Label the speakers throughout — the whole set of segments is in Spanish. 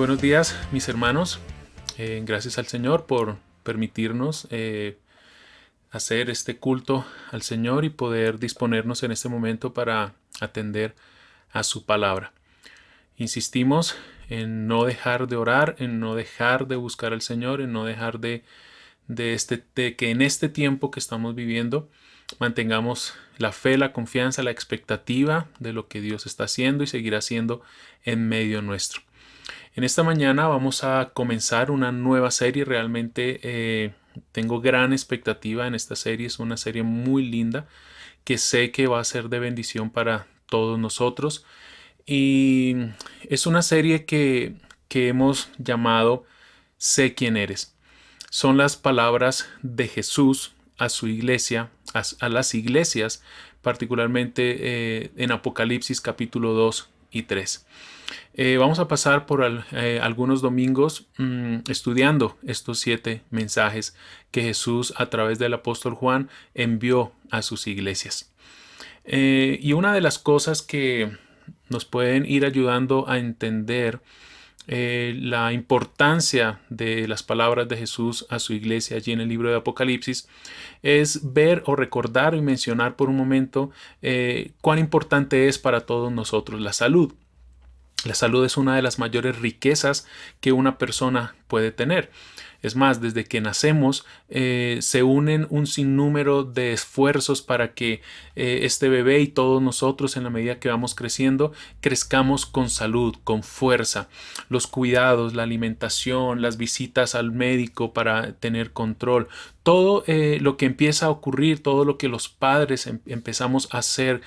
Speaker 1: Buenos días, mis hermanos. Gracias al Señor por permitirnos hacer este culto al Señor y poder disponernos en este momento para atender a su palabra. Insistimos en no dejar de orar, en no dejar de buscar al Señor, en no dejar de que en este tiempo que estamos viviendo mantengamos la fe, la confianza, la expectativa de lo que Dios está haciendo y seguirá haciendo en medio nuestro. En esta mañana vamos a comenzar una nueva serie. Realmente tengo gran expectativa en esta serie. Es una serie muy linda que sé que va a ser de bendición para todos nosotros. Y es una serie que hemos llamado Sé quién eres. Son las palabras de Jesús a su iglesia, a las iglesias, particularmente en Apocalipsis capítulo 2 y 3. Vamos a pasar por algunos domingos estudiando estos 7 mensajes que Jesús a través del apóstol Juan envió a sus iglesias. Y una de las cosas que nos pueden ir ayudando a entender la importancia de las palabras de Jesús a su iglesia allí en el libro de Apocalipsis es ver o recordar y mencionar por un momento cuán importante es para todos nosotros la salud. La salud es una de las mayores riquezas que una persona puede tener. Es más, desde que nacemos se unen un sinnúmero de esfuerzos para que este bebé y todos nosotros, en la medida que vamos creciendo, crezcamos con salud, con fuerza. Los cuidados, la alimentación, las visitas al médico para tener control. Todo lo que empieza a ocurrir, todo lo que los padres empezamos a hacer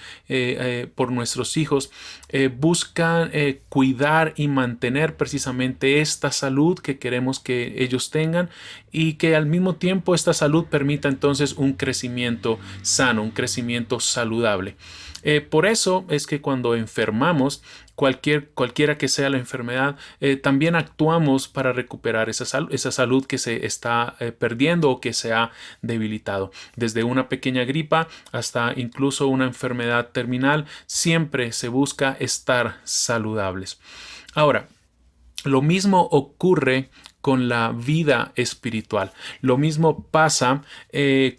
Speaker 1: por nuestros hijos, buscan cuidar y mantener precisamente esta salud que queremos que ellos tengan y que al mismo tiempo esta salud permita entonces un crecimiento sano, un crecimiento saludable. Por eso es que cuando enfermamos, cualquiera que sea la enfermedad, también actuamos para recuperar esa salud que se está perdiendo o que se ha debilitado. Desde una pequeña gripa hasta incluso una enfermedad terminal, siempre se busca estar saludables. Ahora, lo mismo ocurre con la vida espiritual. Lo mismo pasa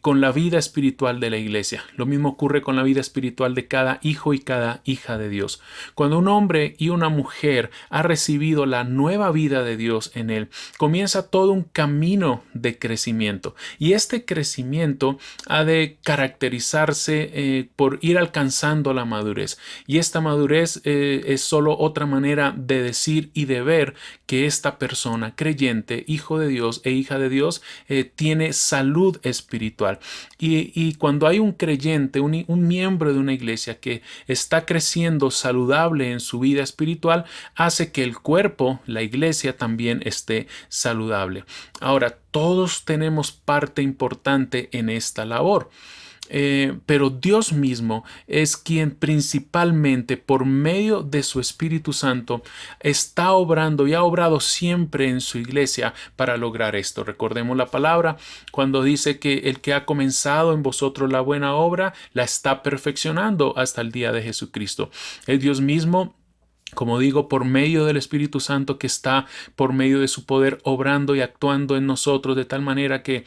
Speaker 1: con la vida espiritual de la iglesia. Lo mismo ocurre con la vida espiritual de cada hijo y cada hija de Dios. Cuando un hombre y una mujer ha recibido la nueva vida de Dios en él, comienza todo un camino de crecimiento. Y este crecimiento ha de caracterizarse por ir alcanzando la madurez. Y esta madurez es solo otra manera de decir y de ver que esta persona creyente, hijo de Dios e hija de Dios, tiene salud espiritual. Y cuando hay un creyente, un miembro de una iglesia que está creciendo saludable en su vida espiritual, hace que el cuerpo, la iglesia, también esté saludable. Ahora, todos tenemos parte importante en esta labor. Pero Dios mismo es quien principalmente por medio de su Espíritu Santo está obrando y ha obrado siempre en su iglesia para lograr esto. Recordemos la palabra cuando dice que el que ha comenzado en vosotros la buena obra la está perfeccionando hasta el día de Jesucristo. El Dios mismo, como digo, por medio del Espíritu Santo que está por medio de su poder obrando y actuando en nosotros de tal manera que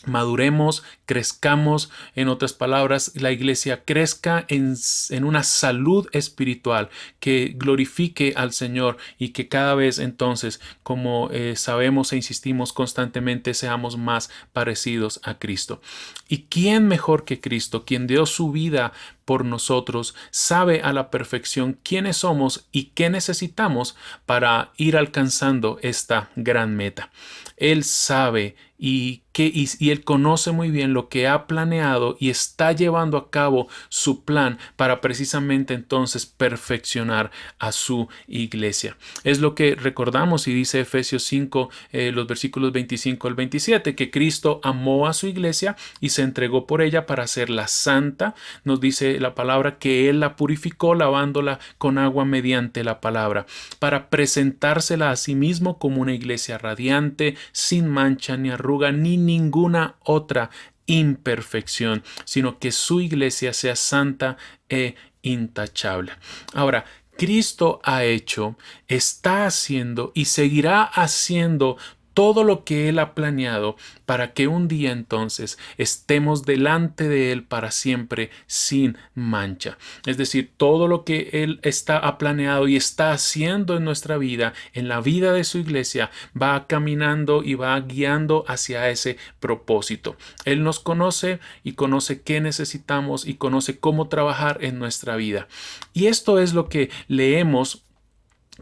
Speaker 1: maduremos, crezcamos, en otras palabras, la iglesia crezca en una salud espiritual que glorifique al Señor y que cada vez entonces, como sabemos e insistimos constantemente, seamos más parecidos a Cristo. ¿Y quién mejor que Cristo, quien dio su vida por nosotros, sabe a la perfección quiénes somos y qué necesitamos para ir alcanzando esta gran meta? Él sabe y Él conoce muy bien lo que ha planeado y está llevando a cabo su plan para precisamente entonces perfeccionar a su iglesia. Es lo que recordamos y dice Efesios 5, los versículos 25 al 27, que Cristo amó a su iglesia y se entregó por ella para hacerla santa. Nos dice la palabra que Él la purificó lavándola con agua mediante la palabra, para presentársela a sí mismo como una iglesia radiante, sin mancha ni arruga ni ninguna otra imperfección, sino que su iglesia sea santa e intachable. Ahora, Cristo ha hecho, está haciendo y seguirá haciendo todo lo que Él ha planeado para que un día entonces estemos delante de Él para siempre sin mancha. Es decir, todo lo que Él ha planeado y está haciendo en nuestra vida, en la vida de su iglesia, va caminando y va guiando hacia ese propósito. Él nos conoce y conoce qué necesitamos y conoce cómo trabajar en nuestra vida. Y esto es lo que leemos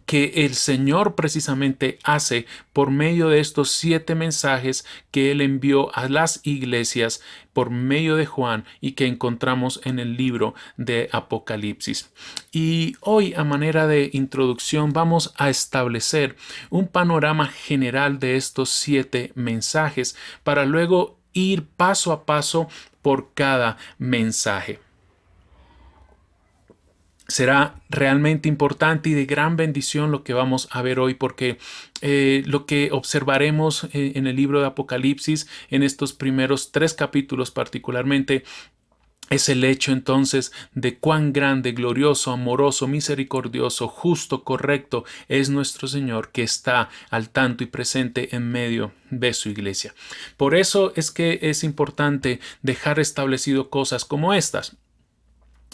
Speaker 1: que el Señor precisamente hace por medio de estos 7 mensajes que Él envió a las iglesias por medio de Juan y que encontramos en el libro de Apocalipsis. Y hoy, a manera de introducción, vamos a establecer un panorama general de estos 7 mensajes para luego ir paso a paso por cada mensaje. Será realmente importante y de gran bendición lo que vamos a ver hoy, porque lo que observaremos en el libro de Apocalipsis, en estos primeros 3 capítulos particularmente, es el hecho entonces de cuán grande, glorioso, amoroso, misericordioso, justo, correcto es nuestro Señor, que está al tanto y presente en medio de su iglesia. Por eso es que es importante dejar establecido cosas como estas: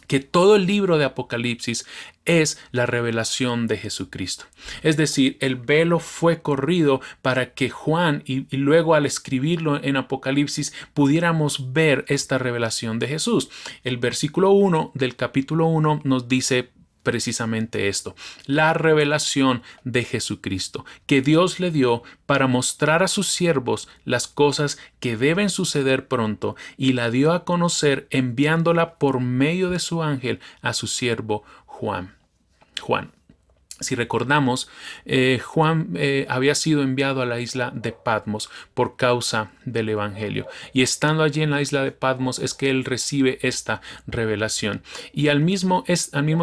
Speaker 1: que todo el libro de Apocalipsis es la revelación de Jesucristo. Es decir, el velo fue corrido para que Juan y luego al escribirlo en Apocalipsis pudiéramos ver esta revelación de Jesús. El versículo 1 del capítulo 1 nos dice precisamente esto: la revelación de Jesucristo, que Dios le dio para mostrar a sus siervos las cosas que deben suceder pronto, y la dio a conocer enviándola por medio de su ángel a su siervo Juan. Si recordamos, Juan había sido enviado a la isla de Patmos por causa del Evangelio. Y estando allí en la isla de Patmos es que él recibe esta revelación. Y al mismo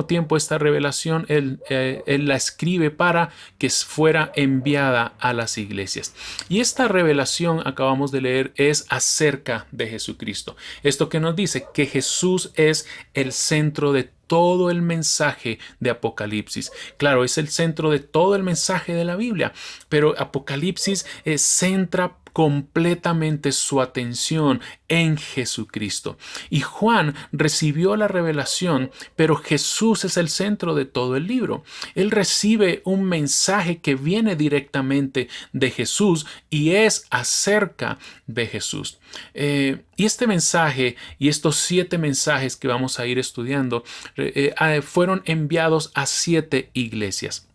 Speaker 1: tiempo esta revelación él la escribe para que fuera enviada a las iglesias. Y esta revelación, acabamos de leer, es acerca de Jesucristo. Esto que nos dice que Jesús es el centro de todo el mensaje de Apocalipsis. Claro, es el centro de todo el mensaje de la Biblia, pero Apocalipsis centra completamente su atención en Jesucristo. Y Juan recibió la revelación, pero Jesús es el centro de todo el libro. Él recibe un mensaje que viene directamente de Jesús y es acerca de Jesús. Y este mensaje y estos 7 mensajes que vamos a ir estudiando fueron enviados a 7 iglesias.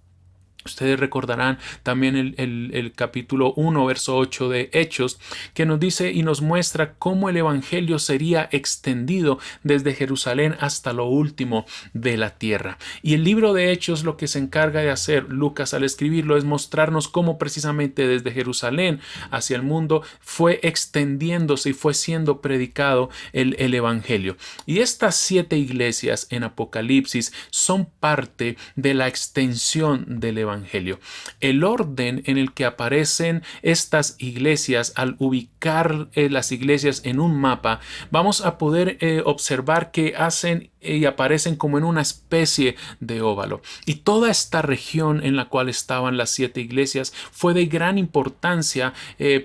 Speaker 1: Ustedes recordarán también el capítulo 1, verso 8 de Hechos, que nos dice y nos muestra cómo el evangelio sería extendido desde Jerusalén hasta lo último de la tierra. Y el libro de Hechos lo que se encarga de hacer Lucas al escribirlo es mostrarnos cómo precisamente desde Jerusalén hacia el mundo fue extendiéndose y fue siendo predicado el evangelio. Y estas 7 iglesias en Apocalipsis son parte de la extensión del evangelio. El orden en el que aparecen estas iglesias, al ubicar las iglesias en un mapa, vamos a poder observar que hacen y aparecen como en una especie de óvalo. Y toda esta región en la cual estaban las 7 iglesias fue de gran importancia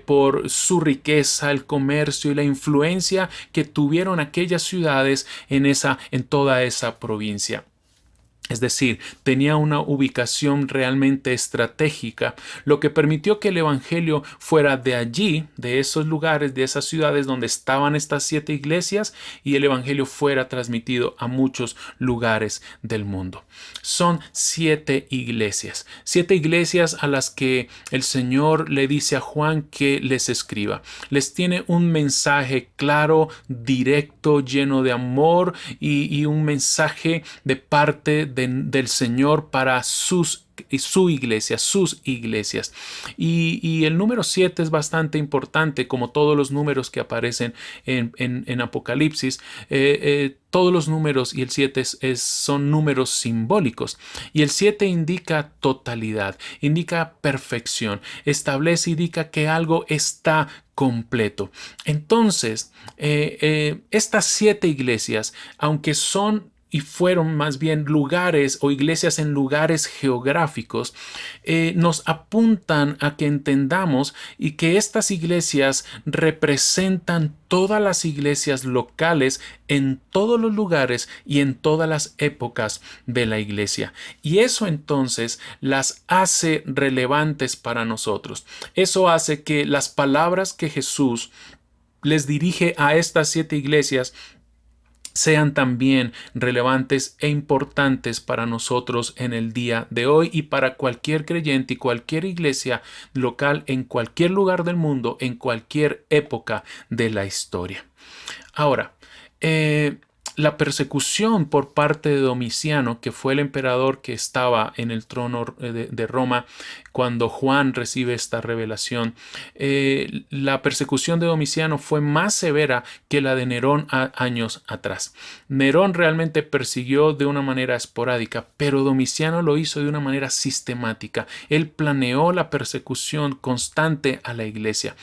Speaker 1: por su riqueza, el comercio y la influencia que tuvieron aquellas ciudades en toda esa provincia. Es decir, tenía una ubicación realmente estratégica, lo que permitió que el evangelio fuera de allí, de esos lugares, de esas ciudades donde estaban estas 7 iglesias, y el evangelio fuera transmitido a muchos lugares del mundo. Son 7 iglesias a las que el Señor le dice a Juan que les escriba. Les tiene un mensaje claro, directo, lleno de amor y un mensaje de parte del Señor para su iglesia, sus iglesias. Y el número 7 es bastante importante, como todos los números que aparecen en Apocalipsis. Todos los números y el 7 son números simbólicos. Y el 7 indica totalidad, indica perfección, establece, indica que algo está completo. Entonces, estas 7 iglesias, aunque son y fueron más bien lugares o iglesias en lugares geográficos, nos apuntan a que entendamos y que estas iglesias representan todas las iglesias locales en todos los lugares y en todas las épocas de la iglesia. Y eso entonces las hace relevantes para nosotros. Eso hace que las palabras que Jesús les dirige a estas 7 iglesias sean también relevantes e importantes para nosotros en el día de hoy y para cualquier creyente y cualquier iglesia local en cualquier lugar del mundo, en cualquier época de la historia. Ahora, la persecución por parte de Domiciano, que fue el emperador que estaba en el trono de Roma cuando Juan recibe esta revelación, la persecución de Domiciano fue más severa que la de Nerón años atrás. Nerón realmente persiguió de una manera esporádica, pero Domiciano lo hizo de una manera sistemática. Él planeó la persecución constante a la iglesia.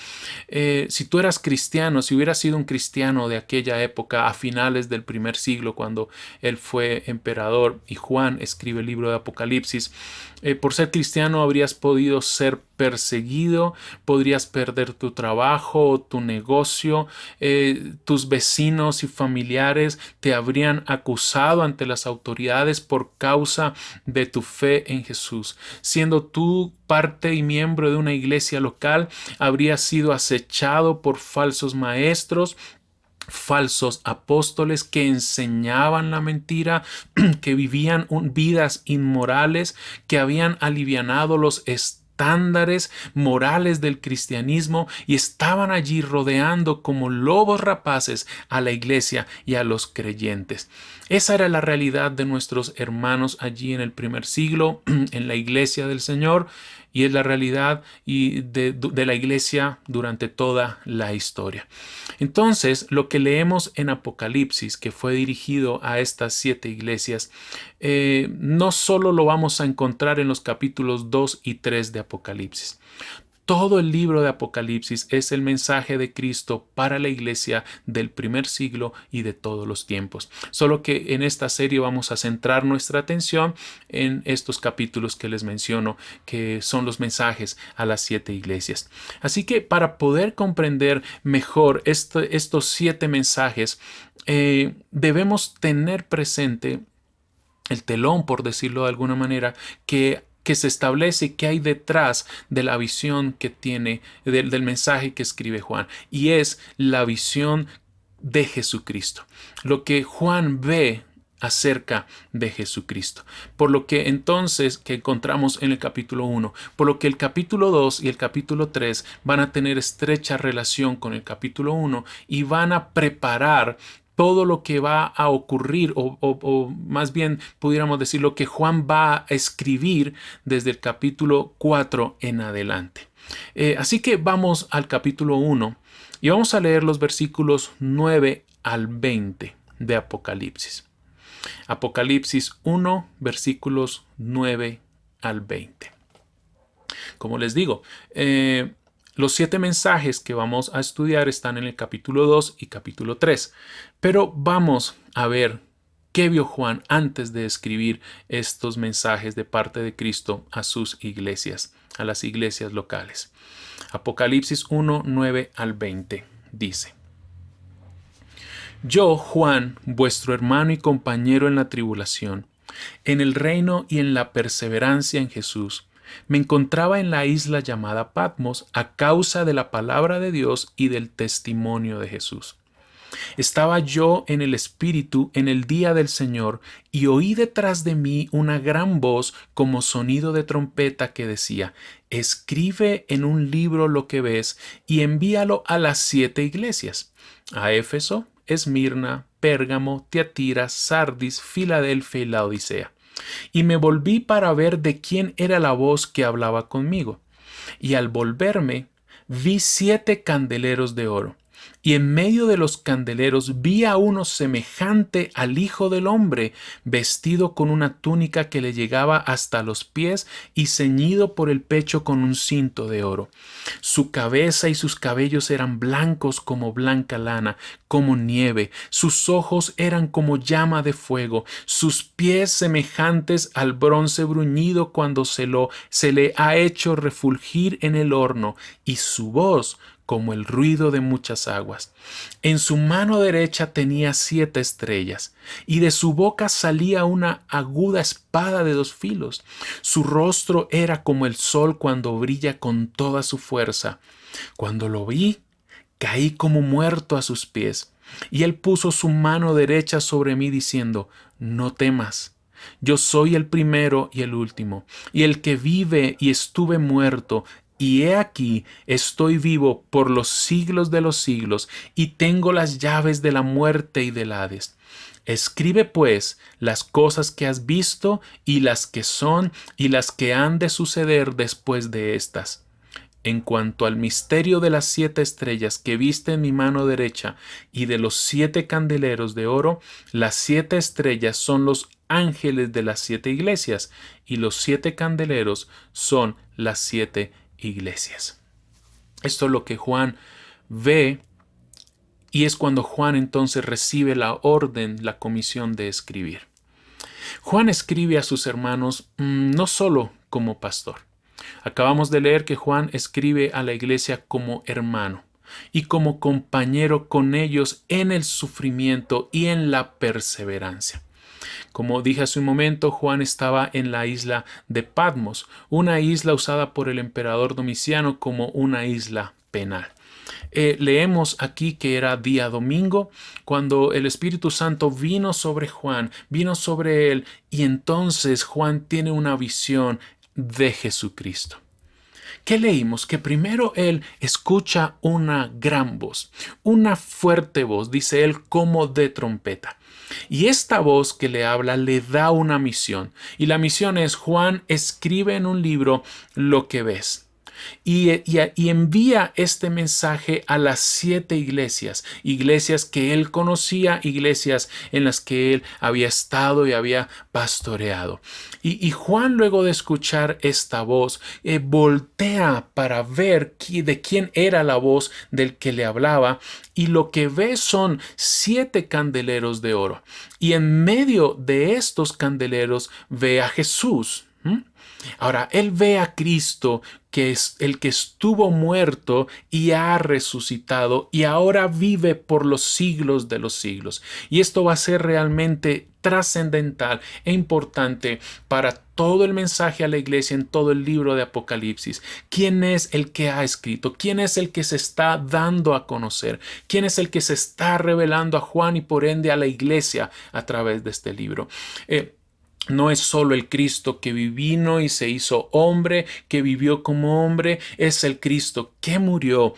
Speaker 1: Si tú eras cristiano, si hubieras sido un cristiano de aquella época a finales del primer siglo, cuando él fue emperador y Juan escribe el libro de Apocalipsis, por ser cristiano habrías podido ser perseguido, podrías perder tu trabajo, tu negocio, tus vecinos y familiares te habrían acusado ante las autoridades por causa de tu fe en Jesús. Siendo tú parte y miembro de una iglesia local, habrías sido acechado por falsos maestros, falsos apóstoles que enseñaban la mentira, que vivían vidas inmorales, que habían alivianado los estándares morales del cristianismo y estaban allí rodeando como lobos rapaces a la iglesia y a los creyentes. Esa era la realidad de nuestros hermanos allí en el primer siglo, en la iglesia del Señor, y es la realidad de la iglesia durante toda la historia. Entonces, lo que leemos en Apocalipsis, que fue dirigido a estas 7 iglesias, no solo lo vamos a encontrar en los capítulos 2 y 3 de Apocalipsis. Todo el libro de Apocalipsis es el mensaje de Cristo para la iglesia del primer siglo y de todos los tiempos. Solo que en esta serie vamos a centrar nuestra atención en estos capítulos que les menciono, que son los mensajes a las 7 iglesias. Así que para poder comprender mejor estos 7 mensajes, debemos tener presente el telón, por decirlo de alguna manera, que se establece qué hay detrás de la visión que tiene, del mensaje que escribe Juan. Y es la visión de Jesucristo. Lo que Juan ve acerca de Jesucristo. Por lo que entonces que encontramos en el capítulo 1, por lo que el capítulo 2 y el capítulo 3 van a tener estrecha relación con el capítulo 1 y van a preparar todo lo que va a ocurrir, o más bien pudiéramos decir lo que Juan va a escribir desde el capítulo 4 en adelante. Así que vamos al capítulo 1 y vamos a leer los versículos 9 al 20 de Apocalipsis. Apocalipsis 1, versículos 9 al 20. Como les digo, los 7 mensajes que vamos a estudiar están en el capítulo 2 y capítulo 3. Pero vamos a ver qué vio Juan antes de escribir estos mensajes de parte de Cristo a sus iglesias, a las iglesias locales. Apocalipsis 1, 9 al 20 dice: Yo, Juan, vuestro hermano y compañero en la tribulación, en el reino y en la perseverancia en Jesús, me encontraba en la isla llamada Patmos a causa de la palabra de Dios y del testimonio de Jesús. Estaba yo en el Espíritu en el día del Señor y oí detrás de mí una gran voz como sonido de trompeta que decía: escribe en un libro lo que ves y envíalo a las 7 iglesias, a Éfeso, Esmirna, Pérgamo, Tiatira, Sardis, Filadelfia y Laodicea. Y me volví para ver de quién era la voz que hablaba conmigo. Y al volverme, vi 7 candeleros de oro, Y en medio de los candeleros vi a uno semejante al Hijo del Hombre, vestido con una túnica que le llegaba hasta los pies y ceñido por el pecho con un cinto de oro. Su cabeza y sus cabellos eran blancos como blanca lana, como nieve. Sus ojos eran como llama de fuego. Sus pies semejantes al bronce bruñido cuando se le ha hecho refulgir en el horno, y su voz como el ruido de muchas aguas. En su mano derecha tenía 7 estrellas, y de su boca salía una aguda espada de 2 filos. Su rostro era como el sol cuando brilla con toda su fuerza. Cuando lo vi, caí como muerto a sus pies, y él puso su mano derecha sobre mí diciendo: No temas. Yo soy el primero y el último, y el que vive y estuve muerto, y he aquí estoy vivo por los siglos de los siglos, y tengo las llaves de la muerte y del Hades. Escribe pues las cosas que has visto, y las que son, y las que han de suceder después de estas. En cuanto al misterio de las 7 estrellas que viste en mi mano derecha y de los 7 candeleros de oro, las 7 estrellas son los ángeles de las 7 iglesias, y los 7 candeleros son las 7 iglesias. Esto es lo que Juan ve, y es cuando Juan entonces recibe la orden, la comisión de escribir. Juan escribe a sus hermanos no solo como pastor. Acabamos de leer que Juan escribe a la iglesia como hermano y como compañero con ellos en el sufrimiento y en la perseverancia. Como dije hace un momento, Juan estaba en la isla de Patmos, una isla usada por el emperador Domiciano como una isla penal. Leemos aquí que era día domingo cuando el Espíritu Santo vino sobre Juan, vino sobre él, y entonces Juan tiene una visión de Jesucristo. ¿Qué leímos? Que primero él escucha una gran voz, una fuerte voz, dice él, como de trompeta. Y esta voz que le habla le da una misión. Y la misión es: Juan, escribe en un libro lo que ves. Y envía este mensaje a las 7 iglesias, iglesias que él conocía, iglesias en las que él había estado y había pastoreado. Y Juan, luego de escuchar esta voz, voltea para ver de quién era la voz del que le hablaba, y lo que ve son 7 candeleros de oro. Y en medio de estos candeleros ve a Jesús. Ahora, él ve a Cristo, que es el que estuvo muerto y ha resucitado y ahora vive por los siglos de los siglos. Y esto va a ser realmente trascendental e importante para todo el mensaje a la iglesia en todo el libro de Apocalipsis. ¿Quién es el que ha escrito? ¿Quién es el que se está dando a conocer? ¿Quién es el que se está revelando a Juan y por ende a la iglesia a través de este libro? No es solo el Cristo que vino y se hizo hombre, que vivió como hombre, es el Cristo que murió,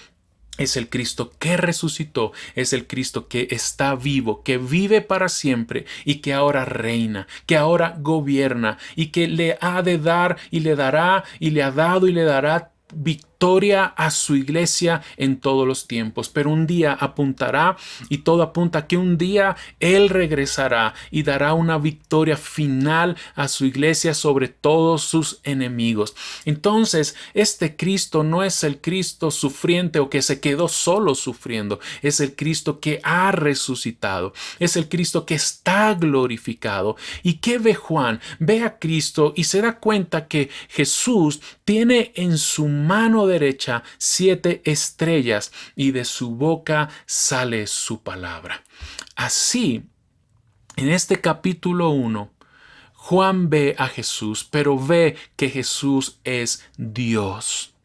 Speaker 1: es el Cristo que resucitó, es el Cristo que está vivo, que vive para siempre y que ahora reina, que ahora gobierna y que le ha de dar y le dará y le ha dado y le dará victoria a su iglesia en todos los tiempos, pero un día apuntará, y todo apunta que un día él regresará y dará una victoria final a su iglesia sobre todos sus enemigos. Entonces, este Cristo no es el Cristo sufriente o que se quedó solo sufriendo, es el Cristo que ha resucitado, es el Cristo que está glorificado. ¿Y qué ve Juan? Ve a Cristo y se da cuenta que Jesús tiene en su mano derecha 7 estrellas y de su boca sale su palabra. Así, en este capítulo 1, Juan ve a Jesús, pero ve que Jesús es Dios.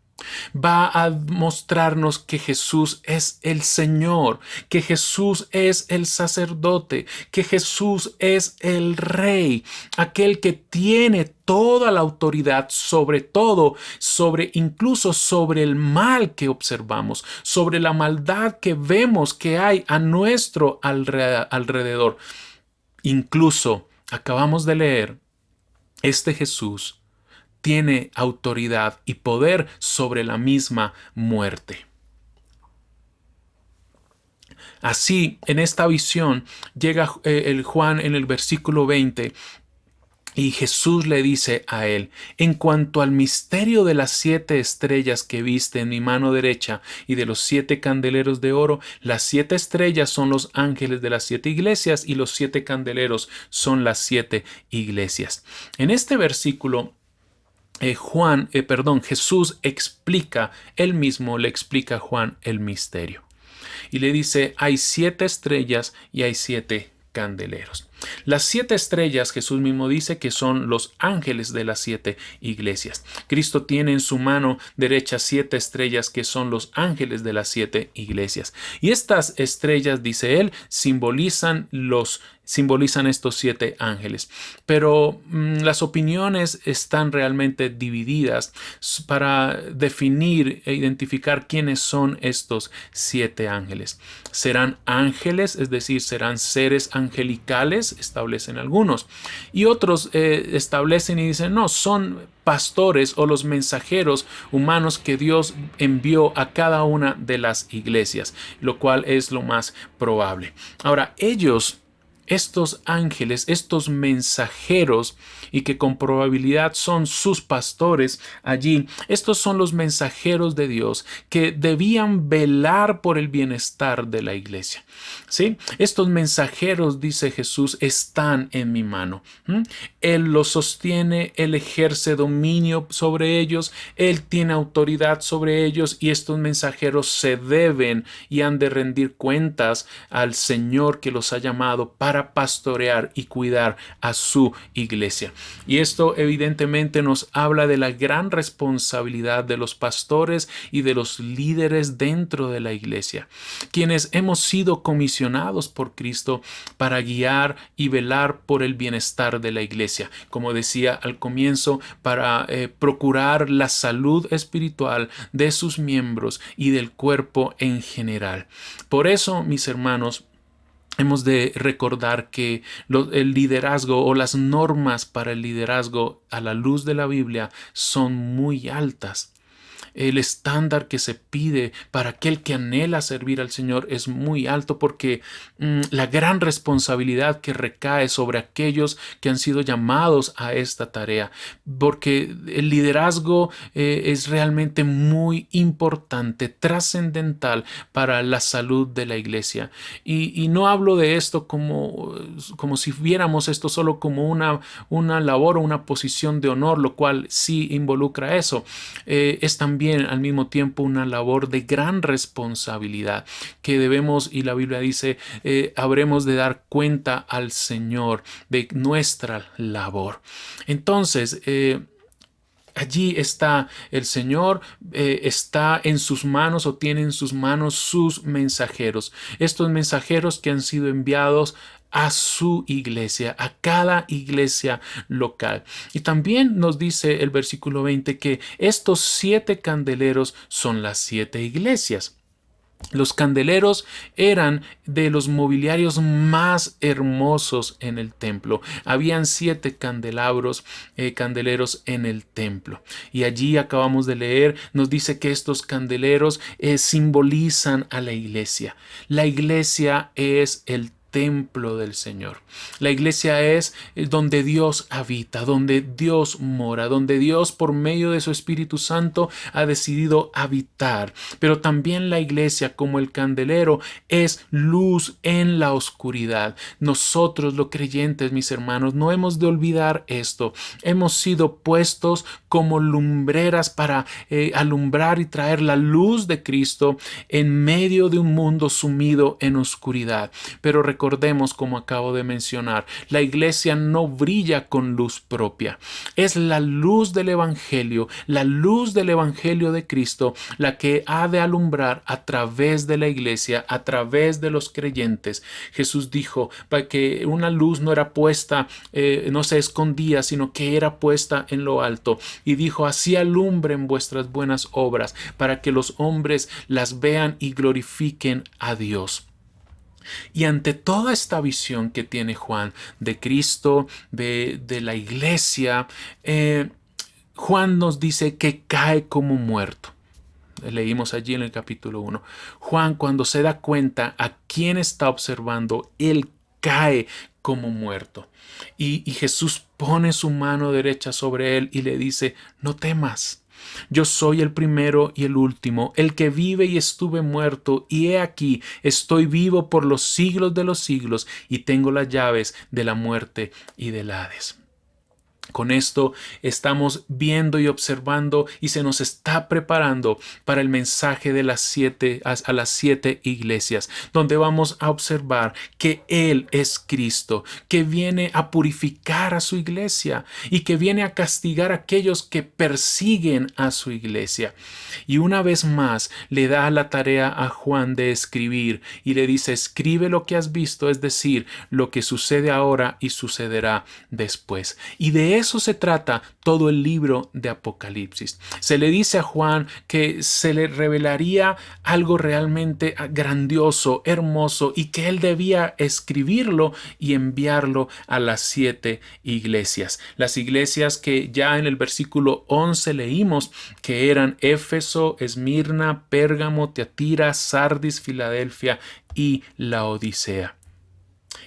Speaker 1: Va a mostrarnos que Jesús es el Señor, que Jesús es el sacerdote, que Jesús es el Rey, aquel que tiene toda la autoridad sobre todo, incluso sobre el mal que observamos, sobre la maldad que vemos que hay a nuestro alrededor. Incluso acabamos de leer, este Jesús tiene autoridad y poder sobre la misma muerte. Así, en esta visión, llega el Juan en el versículo 20 y Jesús le dice a él: en cuanto al misterio de las 7 estrellas que viste en mi mano derecha y de los 7 candeleros de oro, las 7 estrellas son los ángeles de las 7 iglesias y los 7 candeleros son las 7 iglesias. En este versículo, Jesús explica, él mismo le explica a Juan el misterio. Y le dice: hay 7 estrellas y hay 7 candeleros. Las 7 estrellas, Jesús mismo dice que son los ángeles de las 7 iglesias. Cristo tiene en su mano derecha 7 estrellas que son los ángeles de las 7 iglesias. Y estas estrellas, dice él, simbolizan estos 7 ángeles. Pero las opiniones están realmente divididas para definir e identificar quiénes son estos 7 ángeles. ¿Serán ángeles, es decir, serán seres angelicales? Establecen algunos. Y otros establecen y dicen: no, son pastores o los mensajeros humanos que Dios envió a cada una de las iglesias, lo cual es lo más probable. Ahora, estos ángeles, estos mensajeros, y que con probabilidad son sus pastores allí, estos son los mensajeros de Dios que debían velar por el bienestar de la iglesia. ¿Sí? Estos mensajeros, dice Jesús, están en mi mano. Él los sostiene, Él ejerce dominio sobre ellos, Él tiene autoridad sobre ellos, y estos mensajeros se deben y han de rendir cuentas al Señor que los ha llamado para pastorear y cuidar a su iglesia. Y esto evidentemente nos habla de la gran responsabilidad de los pastores y de los líderes dentro de la iglesia, quienes hemos sido comisionados por Cristo para guiar y velar por el bienestar de la iglesia. Como decía al comienzo, para procurar la salud espiritual de sus miembros y del cuerpo en general. Por eso, mis hermanos, hemos de recordar que el liderazgo o las normas para el liderazgo a la luz de la Biblia son muy altas. El estándar que se pide para aquel que anhela servir al Señor es muy alto, porque la gran responsabilidad que recae sobre aquellos que han sido llamados a esta tarea, porque el liderazgo es realmente muy importante, trascendental para la salud de la iglesia. Y no hablo de esto como si viéramos esto solo como una labor o una posición de honor, lo cual sí involucra eso. Es también al mismo tiempo una labor de gran responsabilidad que debemos, y la Biblia dice, habremos de dar cuenta al Señor de nuestra labor. Entonces, allí está el Señor, está en sus manos o tiene en sus manos sus mensajeros. Estos mensajeros que han sido enviados a su iglesia, a cada iglesia local. Y también nos dice el versículo 20 que estos 7 candeleros son las 7 iglesias. Los candeleros eran de los mobiliarios más hermosos en el templo. Habían 7 candeleros en el templo. Y allí acabamos de leer, nos dice que estos candeleros simbolizan a la iglesia. La iglesia es el templo del Señor. La iglesia es donde Dios habita, donde Dios mora, donde Dios por medio de su Espíritu Santo ha decidido habitar. Pero también la iglesia, como el candelero, es luz en la oscuridad. Nosotros, los creyentes, mis hermanos, no hemos de olvidar esto. Hemos sido puestos como lumbreras para alumbrar y traer la luz de Cristo en medio de un mundo sumido en oscuridad. Pero recordemos, como acabo de mencionar, la iglesia no brilla con luz propia. Es la luz del Evangelio de Cristo, la que ha de alumbrar a través de la iglesia, a través de los creyentes. Jesús dijo para que una luz no era puesta, no se escondía, sino que era puesta en lo alto. Y dijo: así alumbren vuestras buenas obras, para que los hombres las vean y glorifiquen a Dios. Y ante toda esta visión que tiene Juan de Cristo, de la iglesia, Juan nos dice que cae como muerto. leímos allí en el capítulo 1. Juan, cuando se da cuenta a quién está observando, él cae como muerto. Y Jesús pone su mano derecha sobre él y le dice: no temas. Yo soy el primero y el último, el que vive y estuve muerto, y he aquí, estoy vivo por los siglos de los siglos, y tengo las llaves de la muerte y del Hades. Con esto estamos viendo y observando y se nos está preparando para el mensaje de las a las 7 iglesias, donde vamos a observar que Él es Cristo, que viene a purificar a su iglesia y que viene a castigar a aquellos que persiguen a su iglesia. Y una vez más le da la tarea a Juan de escribir y le dice: escribe lo que has visto, es decir, lo que sucede ahora y sucederá después. Y de eso se trata todo el libro de Apocalipsis. Se le dice a Juan que se le revelaría algo realmente grandioso, hermoso, y que él debía escribirlo y enviarlo a las 7 iglesias. Las iglesias que ya en el versículo 11 leímos, que eran Éfeso, Esmirna, Pérgamo, Tiatira, Sardis, Filadelfia y Laodicea.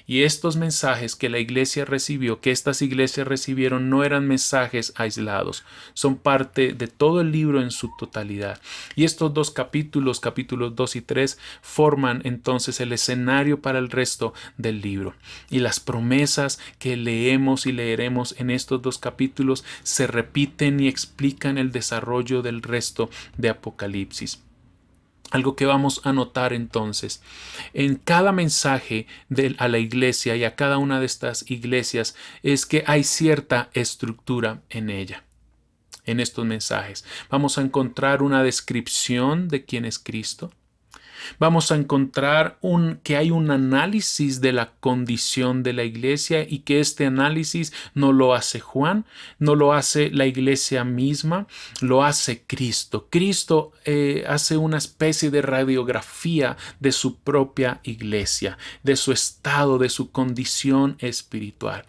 Speaker 1: Y estos mensajes que la iglesia recibió, que estas iglesias recibieron, no eran mensajes aislados, son parte de todo el libro en su totalidad. Y estos dos capítulos, capítulos 2 y 3, forman entonces el escenario para el resto del libro. Y las promesas que leemos y leeremos en estos dos capítulos se repiten y explican el desarrollo del resto de Apocalipsis. Algo que vamos a notar entonces, en cada mensaje a la iglesia y a cada una de estas iglesias, es que hay cierta estructura en ella. En estos mensajes vamos a encontrar una descripción de quién es Cristo. Vamos a encontrar que hay un análisis de la condición de la iglesia y que este análisis no lo hace Juan, no lo hace la iglesia misma, lo hace Cristo. Cristo hace una especie de radiografía de su propia iglesia, de su estado, de su condición espiritual.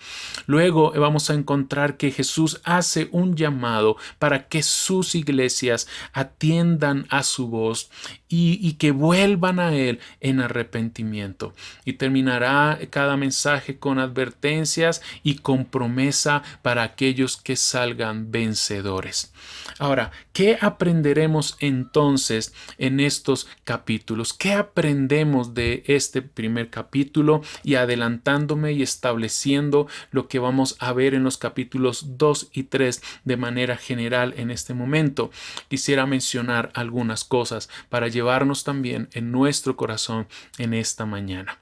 Speaker 1: Luego vamos a encontrar que Jesús hace un llamado para que sus iglesias atiendan a su voz y que vuelvan a Él en arrepentimiento. Y terminará cada mensaje con advertencias y con promesa para aquellos que salgan vencedores. Ahora, ¿qué aprenderemos entonces en estos capítulos? ¿Qué aprendemos de este primer capítulo? Y adelantándome y estableciendo lo que vamos a ver en los capítulos 2 y 3 de manera general en este momento, quisiera mencionar algunas cosas para llevarnos también en nuestro corazón en esta mañana.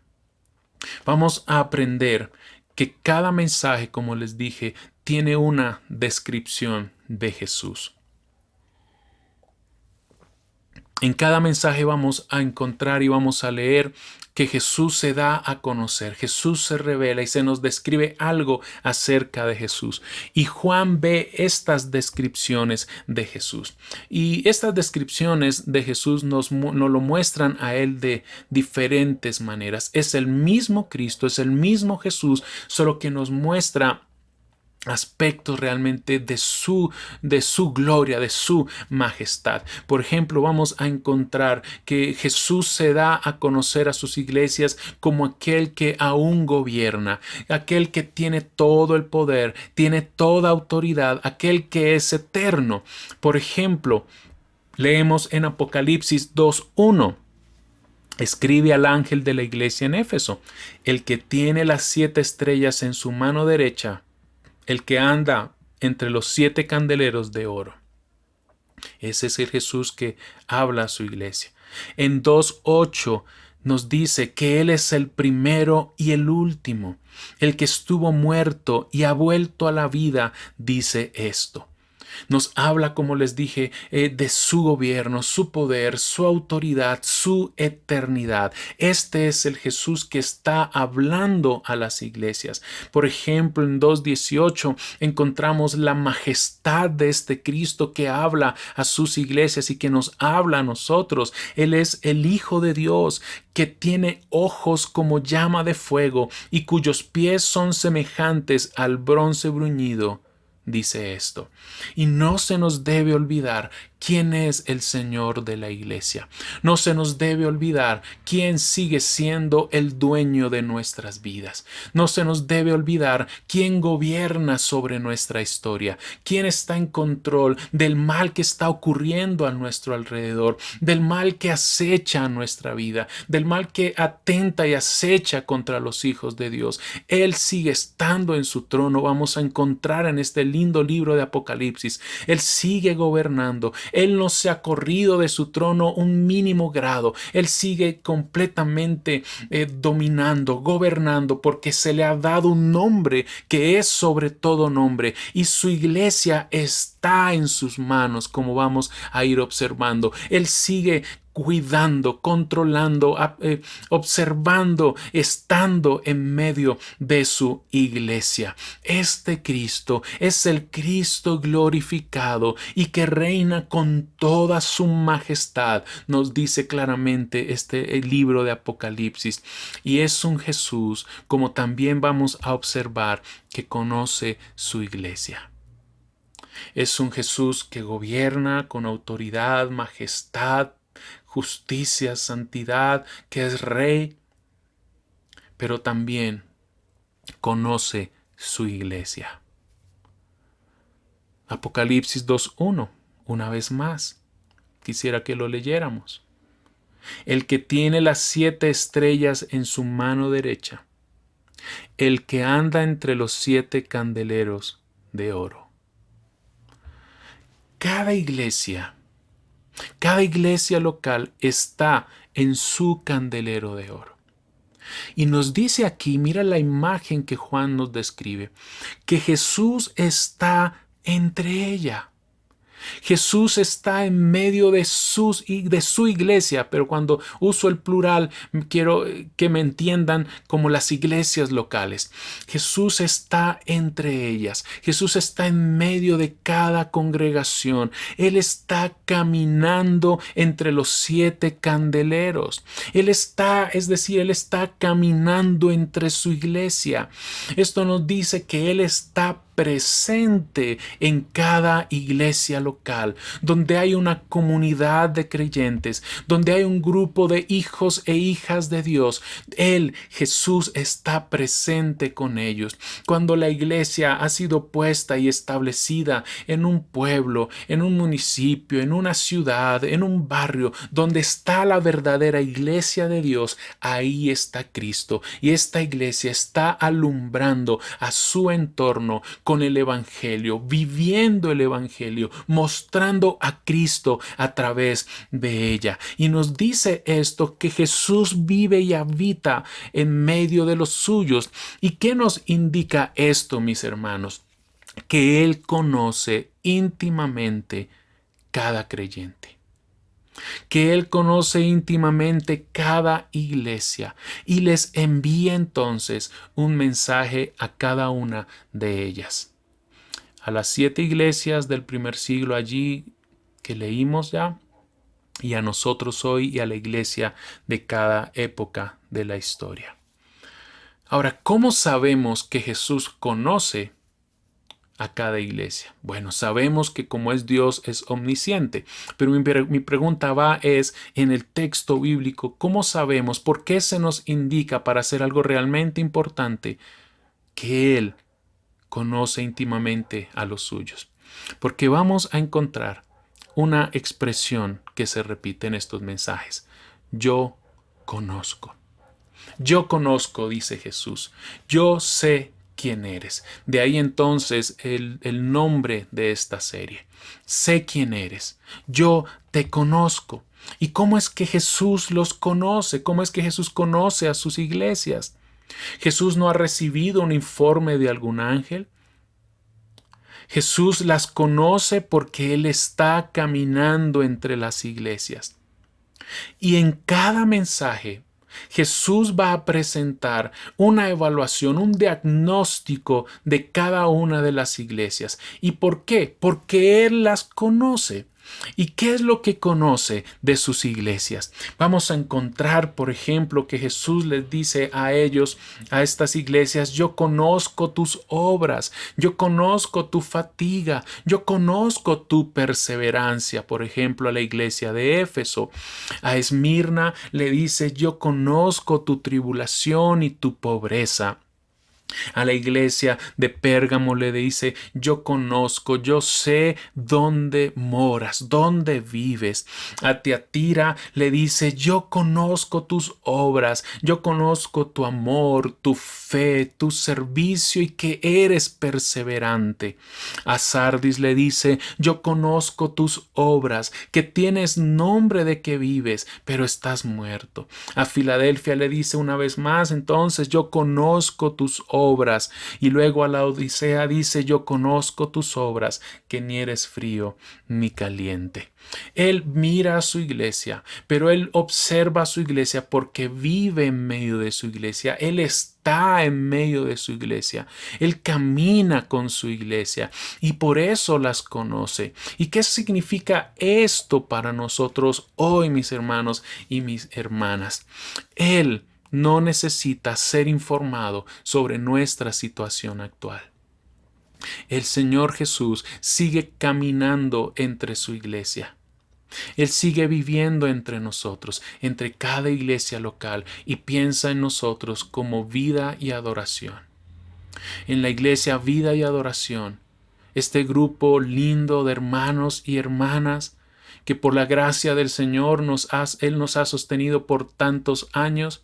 Speaker 1: Vamos a aprender que cada mensaje, como les dije, tiene una descripción de Jesús. En cada mensaje vamos a encontrar y vamos a leer que Jesús se da a conocer, Jesús se revela y se nos describe algo acerca de Jesús. Y Juan ve estas descripciones de Jesús. Y estas descripciones de Jesús nos lo muestran a Él de diferentes maneras. Es el mismo Cristo, es el mismo Jesús, solo que nos muestra aspectos realmente de su gloria, de su majestad. Por ejemplo, vamos a encontrar que Jesús se da a conocer a sus iglesias como aquel que aún gobierna, aquel que tiene todo el poder, tiene toda autoridad, aquel que es eterno. Por ejemplo, leemos en Apocalipsis 2:1. Escribe al ángel de la iglesia en Éfeso: el que tiene las 7 estrellas en su mano derecha, el que anda entre los 7 candeleros de oro. Ese es el Jesús que habla a su iglesia. En 2:8 nos dice que Él es el primero y el último, el que estuvo muerto y ha vuelto a la vida, dice esto. Nos habla, como les dije, de su gobierno, su poder, su autoridad, su eternidad. Este es el Jesús que está hablando a las iglesias. Por ejemplo, en 2:18 encontramos la majestad de este Cristo que habla a sus iglesias y que nos habla a nosotros. Él es el Hijo de Dios, que tiene ojos como llama de fuego y cuyos pies son semejantes al bronce bruñido. Dice esto. Y no se nos debe olvidar quién es el Señor de la iglesia. No se nos debe olvidar quién sigue siendo el dueño de nuestras vidas. No se nos debe olvidar quién gobierna sobre nuestra historia, quién está en control del mal que está ocurriendo a nuestro alrededor, del mal que acecha a nuestra vida, del mal que atenta y acecha contra los hijos de Dios. Él sigue estando en su trono. Vamos a encontrar en este lindo libro de Apocalipsis. Él sigue gobernando. Él no se ha corrido de su trono un mínimo grado. Él sigue completamente dominando, gobernando, porque se le ha dado un nombre que es sobre todo nombre, y su iglesia está en sus manos, como vamos a ir observando. Él sigue cuidando, controlando, observando, estando en medio de su iglesia. Este Cristo es el Cristo glorificado y que reina con toda su majestad, nos dice claramente este libro de Apocalipsis. Y es un Jesús, como también vamos a observar, que conoce su iglesia. Es un Jesús que gobierna con autoridad, majestad, justicia, santidad, que es rey, pero también conoce su iglesia. Apocalipsis 2:1, una vez más, quisiera que lo leyéramos. El que tiene las 7 estrellas en su mano derecha, el que anda entre los 7 candeleros de oro. Cada iglesia local está en su candelero de oro. Y nos dice aquí, mira la imagen que Juan nos describe, que Jesús está entre ella. Jesús está en medio de su iglesia, pero cuando uso el plural quiero que me entiendan como las iglesias locales. Jesús está entre ellas. Jesús está en medio de cada congregación. Él está caminando entre los 7 candeleros. Él está caminando entre su iglesia. Esto nos dice que Él está presente en cada iglesia local, donde hay una comunidad de creyentes, donde hay un grupo de hijos e hijas de Dios. Jesús, está presente con ellos. Cuando la iglesia ha sido puesta y establecida en un pueblo, en un municipio, en una ciudad, en un barrio, donde está la verdadera iglesia de Dios, ahí está Cristo. Y esta iglesia está alumbrando a su entorno con el Evangelio, viviendo el Evangelio, mostrando a Cristo a través de ella. Y nos dice esto, que Jesús vive y habita en medio de los suyos. ¿Y qué nos indica esto, mis hermanos? Que Él conoce íntimamente cada creyente. Que Él conoce íntimamente cada iglesia y les envía entonces un mensaje a cada una de ellas. A las 7 iglesias del primer siglo allí que leímos ya, y a nosotros hoy y a la iglesia de cada época de la historia. Ahora, ¿cómo sabemos que Jesús conoce a cada iglesia? Bueno, sabemos que como es Dios, es omnisciente, pero mi pregunta es, en el texto bíblico, ¿cómo sabemos, por qué se nos indica para hacer algo realmente importante, que Él conoce íntimamente a los suyos? Porque vamos a encontrar una expresión que se repite en estos mensajes. Yo conozco. Yo conozco, dice Jesús. Yo sé quién eres. De ahí entonces el nombre de esta serie. Sé quién eres. Yo te conozco. ¿Y cómo es que Jesús los conoce? ¿Cómo es que Jesús conoce a sus iglesias? ¿Jesús no ha recibido un informe de algún ángel? Jesús las conoce porque Él está caminando entre las iglesias. Y en cada mensaje, Jesús va a presentar una evaluación, un diagnóstico de cada una de las iglesias. ¿Y por qué? Porque Él las conoce. ¿Y qué es lo que conoce de sus iglesias? Vamos a encontrar, por ejemplo, que Jesús les dice a ellos, a estas iglesias: yo conozco tus obras, yo conozco tu fatiga, yo conozco tu perseverancia. Por ejemplo, a la iglesia de Éfeso, a Esmirna le dice: yo conozco tu tribulación y tu pobreza. A la iglesia de Pérgamo le dice: yo conozco, yo sé dónde moras, dónde vives. A Tiatira le dice: yo conozco tus obras, yo conozco tu amor, tu fe, tu servicio y que eres perseverante. A Sardis le dice: yo conozco tus obras, que tienes nombre de que vives, pero estás muerto. A Filadelfia le dice una vez más, entonces: yo conozco tus obras. Y luego a la Odisea dice: yo conozco tus obras, que ni eres frío ni caliente. Él mira a su iglesia, pero él observa a su iglesia porque vive en medio de su iglesia. Él está en medio de su iglesia. Él camina con su iglesia y por eso las conoce. ¿Y qué significa esto para nosotros hoy, mis hermanos y mis hermanas? Él no necesita ser informado sobre nuestra situación actual. El Señor Jesús sigue caminando entre su iglesia. Él sigue viviendo entre nosotros, entre cada iglesia local, y piensa en nosotros como vida y adoración. En la iglesia Vida y Adoración, este grupo lindo de hermanos y hermanas que por la gracia del Señor Él nos ha sostenido por tantos años,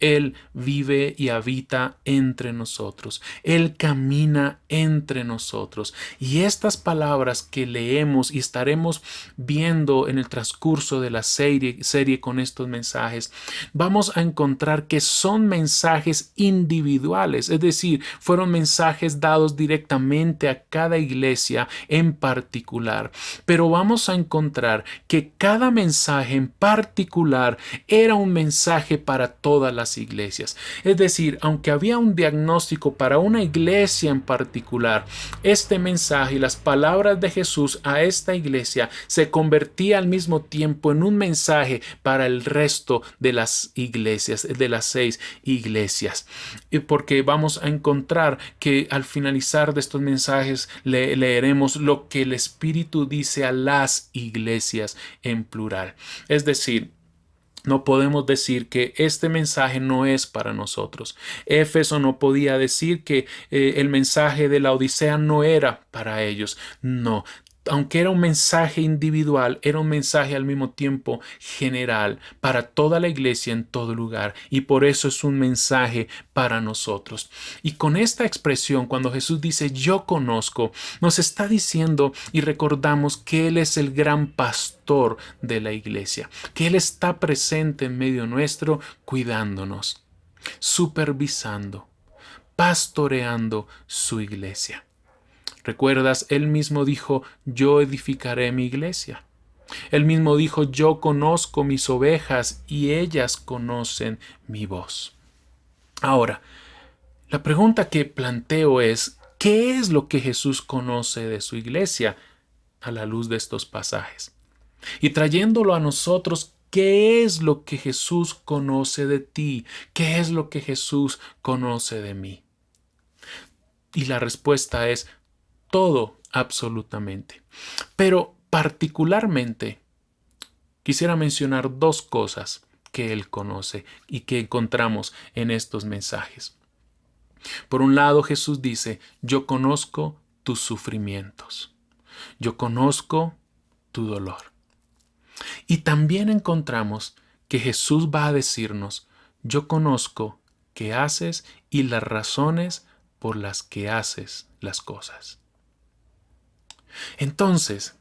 Speaker 1: Él vive y habita entre nosotros. Él camina entre nosotros. Y estas palabras que leemos y estaremos viendo en el transcurso de la serie con estos mensajes, vamos a encontrar que son mensajes individuales. Es decir, fueron mensajes dados directamente a cada iglesia en particular. Pero vamos a encontrar que cada mensaje en particular era un mensaje para todas las iglesias. Es decir, aunque había un diagnóstico para una iglesia en particular, este mensaje y las palabras de Jesús a esta iglesia se convertía al mismo tiempo en un mensaje para el resto de las iglesias, de las 6 iglesias. Y porque vamos a encontrar que al finalizar de estos mensajes leeremos lo que el Espíritu dice a las iglesias en plural. Es decir, no podemos decir que este mensaje no es para nosotros. Éfeso no podía decir que el mensaje de la Odisea no era para ellos. No. Aunque era un mensaje individual, era un mensaje al mismo tiempo general para toda la iglesia en todo lugar, y por eso es un mensaje para nosotros. Y con esta expresión, cuando Jesús dice yo conozco, nos está diciendo y recordamos que Él es el gran pastor de la iglesia, que Él está presente en medio nuestro, cuidándonos, supervisando, pastoreando su iglesia. ¿Recuerdas? Él mismo dijo: yo edificaré mi iglesia. Él mismo dijo: yo conozco mis ovejas y ellas conocen mi voz. Ahora, la pregunta que planteo es: ¿qué es lo que Jesús conoce de su iglesia a la luz de estos pasajes? Y trayéndolo a nosotros, ¿qué es lo que Jesús conoce de ti? ¿Qué es lo que Jesús conoce de mí? Y la respuesta es: todo, absolutamente. Pero particularmente quisiera mencionar 2 cosas que Él conoce y que encontramos en estos mensajes. Por un lado, Jesús dice: yo conozco tus sufrimientos. Yo conozco tu dolor. Y también encontramos que Jesús va a decirnos: yo conozco qué haces y las razones por las que haces las cosas. Entonces,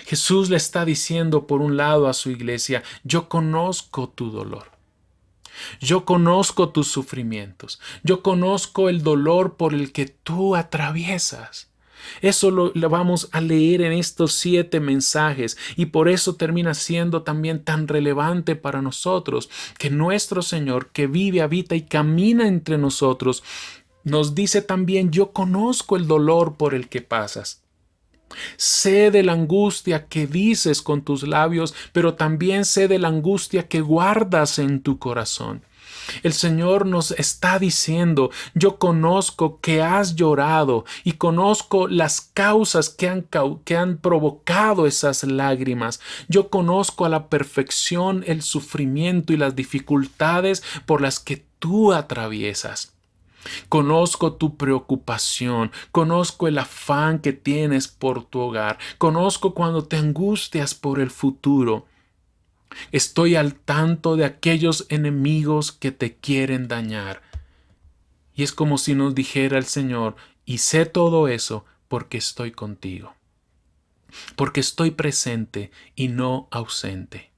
Speaker 1: Jesús le está diciendo por un lado a su iglesia: yo conozco tu dolor. Yo conozco tus sufrimientos. Yo conozco el dolor por el que tú atraviesas. Eso lo vamos a leer en estos 7 mensajes, y por eso termina siendo también tan relevante para nosotros que nuestro Señor, que vive, habita y camina entre nosotros, nos dice también: yo conozco el dolor por el que pasas. Sé de la angustia que dices con tus labios, pero también sé de la angustia que guardas en tu corazón. El Señor nos está diciendo, yo conozco que has llorado y conozco las causas que han provocado esas lágrimas. Yo conozco a la perfección el sufrimiento y las dificultades por las que tú atraviesas. Conozco tu preocupación, conozco el afán que tienes por tu hogar, conozco cuando te angustias por el futuro. Estoy al tanto de aquellos enemigos que te quieren dañar. Y es como si nos dijera el Señor, y sé todo eso porque estoy contigo, porque estoy presente y no ausente.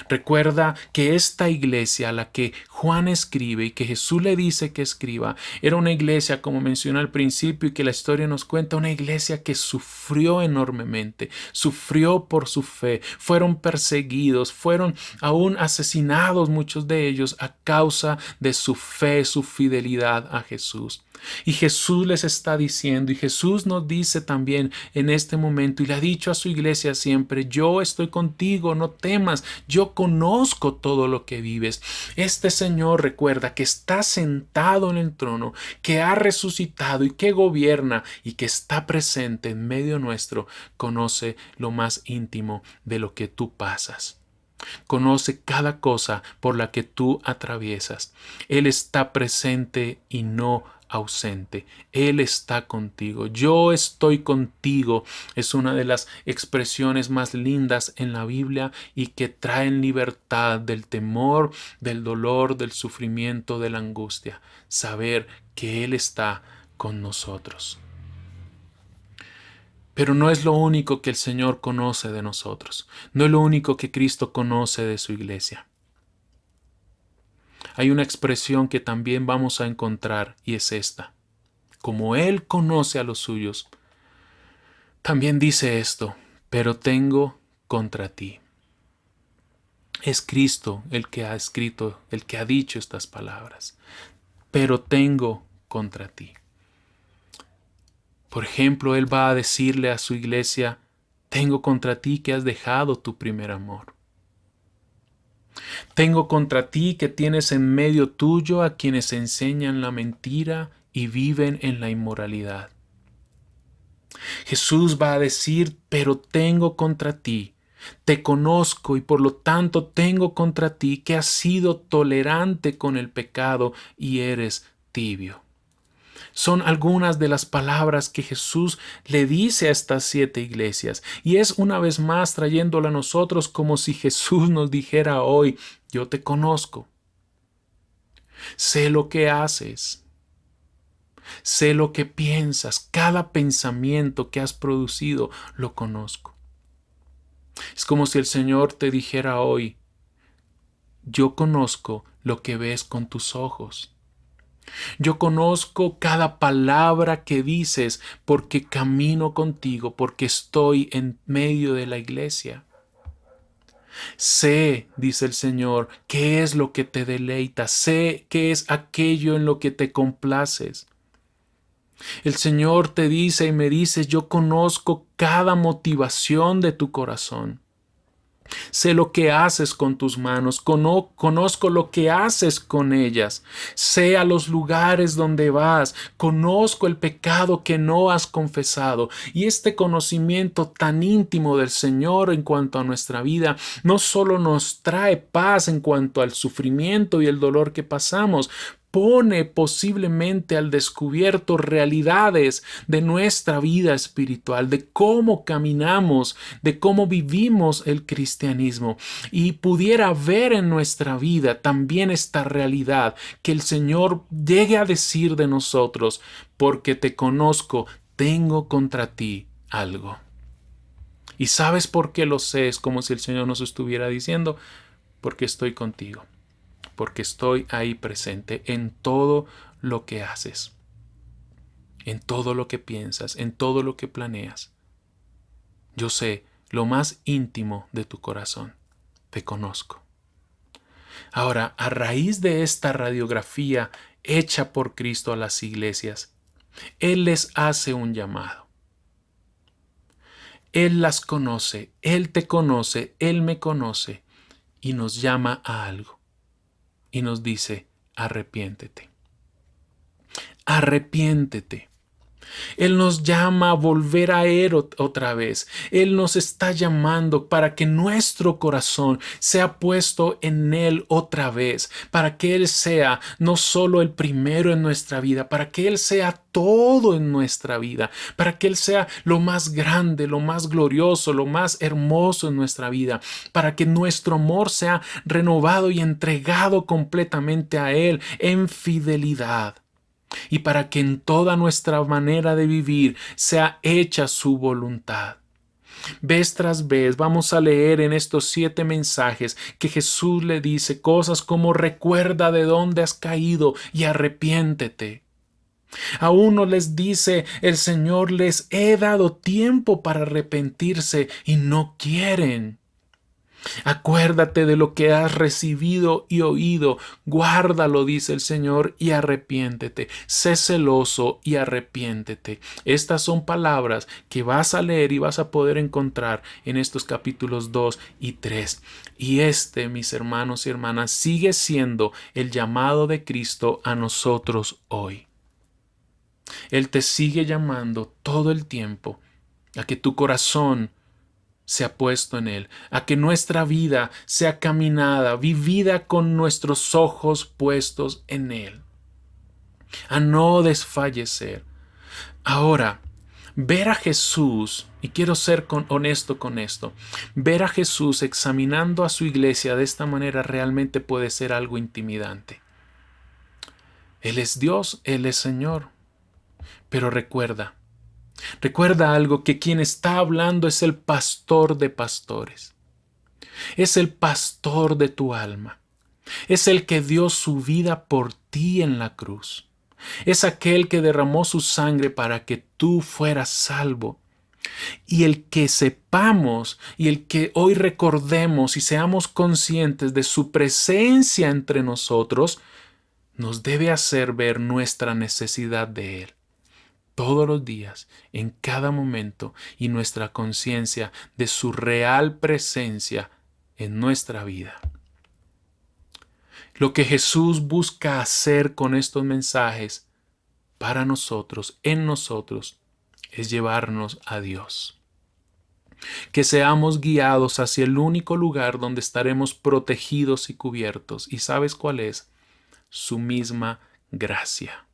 Speaker 1: Recuerda que esta iglesia a la que Juan escribe y que Jesús le dice que escriba, era una iglesia, como mencioné al principio y que la historia nos cuenta, una iglesia que sufrió enormemente, sufrió por su fe, fueron perseguidos, fueron aún asesinados muchos de ellos a causa de su fe, su fidelidad a Jesús. Y Jesús les está diciendo, y Jesús nos dice también en este momento, y le ha dicho a su iglesia siempre, yo estoy contigo, no temas, yo conozco todo lo que vives. Este Señor, recuerda que está sentado en el trono, que ha resucitado y que gobierna y que está presente en medio nuestro, conoce lo más íntimo de lo que tú pasas. Conoce cada cosa por la que tú atraviesas. Él está presente y no ausente. Él está contigo. Yo estoy contigo. Es una de las expresiones más lindas en la Biblia y que traen libertad del temor, del dolor, del sufrimiento, de la angustia. Saber que Él está con nosotros. Pero no es lo único que el Señor conoce de nosotros. No es lo único que Cristo conoce de su iglesia. Hay una expresión que también vamos a encontrar y es esta. Como Él conoce a los suyos, también dice esto, pero tengo contra ti. Es Cristo el que ha escrito, el que ha dicho estas palabras. Pero tengo contra ti. Por ejemplo, Él va a decirle a su iglesia, tengo contra ti que has dejado tu primer amor. Tengo contra ti que tienes en medio tuyo a quienes enseñan la mentira y viven en la inmoralidad. Jesús va a decir, pero tengo contra ti, te conozco y por lo tanto tengo contra ti que has sido tolerante con el pecado y eres tibio. Son algunas de las palabras que Jesús le dice a estas 7 iglesias y es una vez más trayéndolo a nosotros como si Jesús nos dijera hoy, yo te conozco, sé lo que haces, sé lo que piensas, cada pensamiento que has producido lo conozco. Es como si el Señor te dijera hoy, yo conozco lo que ves con tus ojos. Yo conozco cada palabra que dices porque camino contigo, porque estoy en medio de la iglesia. Sé, dice el Señor, qué es lo que te deleita, sé qué es aquello en lo que te complaces. El Señor te dice y me dice, yo conozco cada motivación de tu corazón. Sé lo que haces con tus manos, conozco lo que haces con ellas. Sé a los lugares donde vas, conozco el pecado que no has confesado. Y este conocimiento tan íntimo del Señor en cuanto a nuestra vida no solo nos trae paz en cuanto al sufrimiento y el dolor que pasamos, pone posiblemente al descubierto realidades de nuestra vida espiritual, de cómo caminamos, de cómo vivimos el cristianismo y pudiera ver en nuestra vida también esta realidad que el Señor llegue a decir de nosotros, porque te conozco, tengo contra ti algo. ¿Y sabes por qué lo sé? Es como si el Señor nos estuviera diciendo, porque estoy contigo. Porque estoy ahí presente en todo lo que haces, en todo lo que piensas, en todo lo que planeas. Yo sé lo más íntimo de tu corazón, te conozco. Ahora, a raíz de esta radiografía hecha por Cristo a las iglesias, Él les hace un llamado. Él las conoce, Él te conoce, Él me conoce y nos llama a algo y nos dice, arrepiéntete, arrepiéntete. Él nos llama a volver a Él otra vez. Él nos está llamando para que nuestro corazón sea puesto en Él otra vez, para que Él sea no solo el primero en nuestra vida, para que Él sea todo en nuestra vida, para que Él sea lo más grande, lo más glorioso, lo más hermoso en nuestra vida, para que nuestro amor sea renovado y entregado completamente a Él en fidelidad. Y para que en toda nuestra manera de vivir sea hecha su voluntad. Vez tras vez vamos a leer en estos 7 mensajes que Jesús le dice cosas como recuerda de dónde has caído y arrepiéntete. A uno les dice el Señor, les he dado tiempo para arrepentirse y no quieren. Acuérdate de lo que has recibido y oído, guárdalo, dice el Señor, y arrepiéntete. Sé celoso y arrepiéntete. Estas son palabras que vas a leer y vas a poder encontrar en estos capítulos 2 y 3. Y mis hermanos y hermanas, sigue siendo el llamado de Cristo a nosotros hoy. Él te sigue llamando todo el tiempo a que tu corazón sea puesto en Él, a que nuestra vida sea caminada, vivida con nuestros ojos puestos en Él, a no desfallecer. Ahora, ver a Jesús, y quiero ser honesto con esto, ver a Jesús examinando a su iglesia de esta manera realmente puede ser algo intimidante. Él es Dios, Él es Señor, pero recuerda algo, que quien está hablando es el pastor de pastores. Es el pastor de tu alma. Es el que dio su vida por ti en la cruz. Es aquel que derramó su sangre para que tú fueras salvo. Y el que sepamos y el que hoy recordemos y seamos conscientes de su presencia entre nosotros, nos debe hacer ver nuestra necesidad de Él. Todos los días, en cada momento, y nuestra conciencia de su real presencia en nuestra vida. Lo que Jesús busca hacer con estos mensajes para nosotros, en nosotros, es llevarnos a Dios. Que seamos guiados hacia el único lugar donde estaremos protegidos y cubiertos. ¿Y sabes cuál es? Su misma gracia.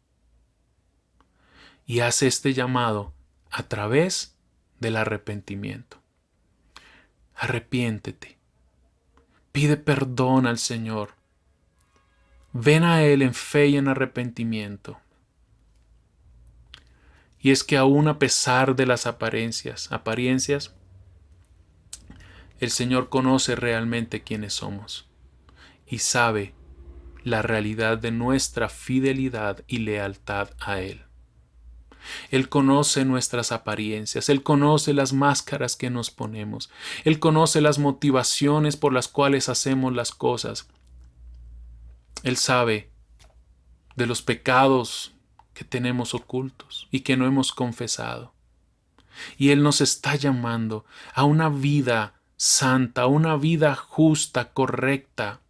Speaker 1: Y hace este llamado a través del arrepentimiento. Arrepiéntete. Pide perdón al Señor. Ven a Él en fe y en arrepentimiento. Y es que aún a pesar de las apariencias, el Señor conoce realmente quiénes somos y sabe la realidad de nuestra fidelidad y lealtad a Él. Él conoce nuestras apariencias, Él conoce las máscaras que nos ponemos, Él conoce las motivaciones por las cuales hacemos las cosas. Él sabe de los pecados que tenemos ocultos y que no hemos confesado. Y Él nos está llamando a una vida santa, a una vida justa, correcta.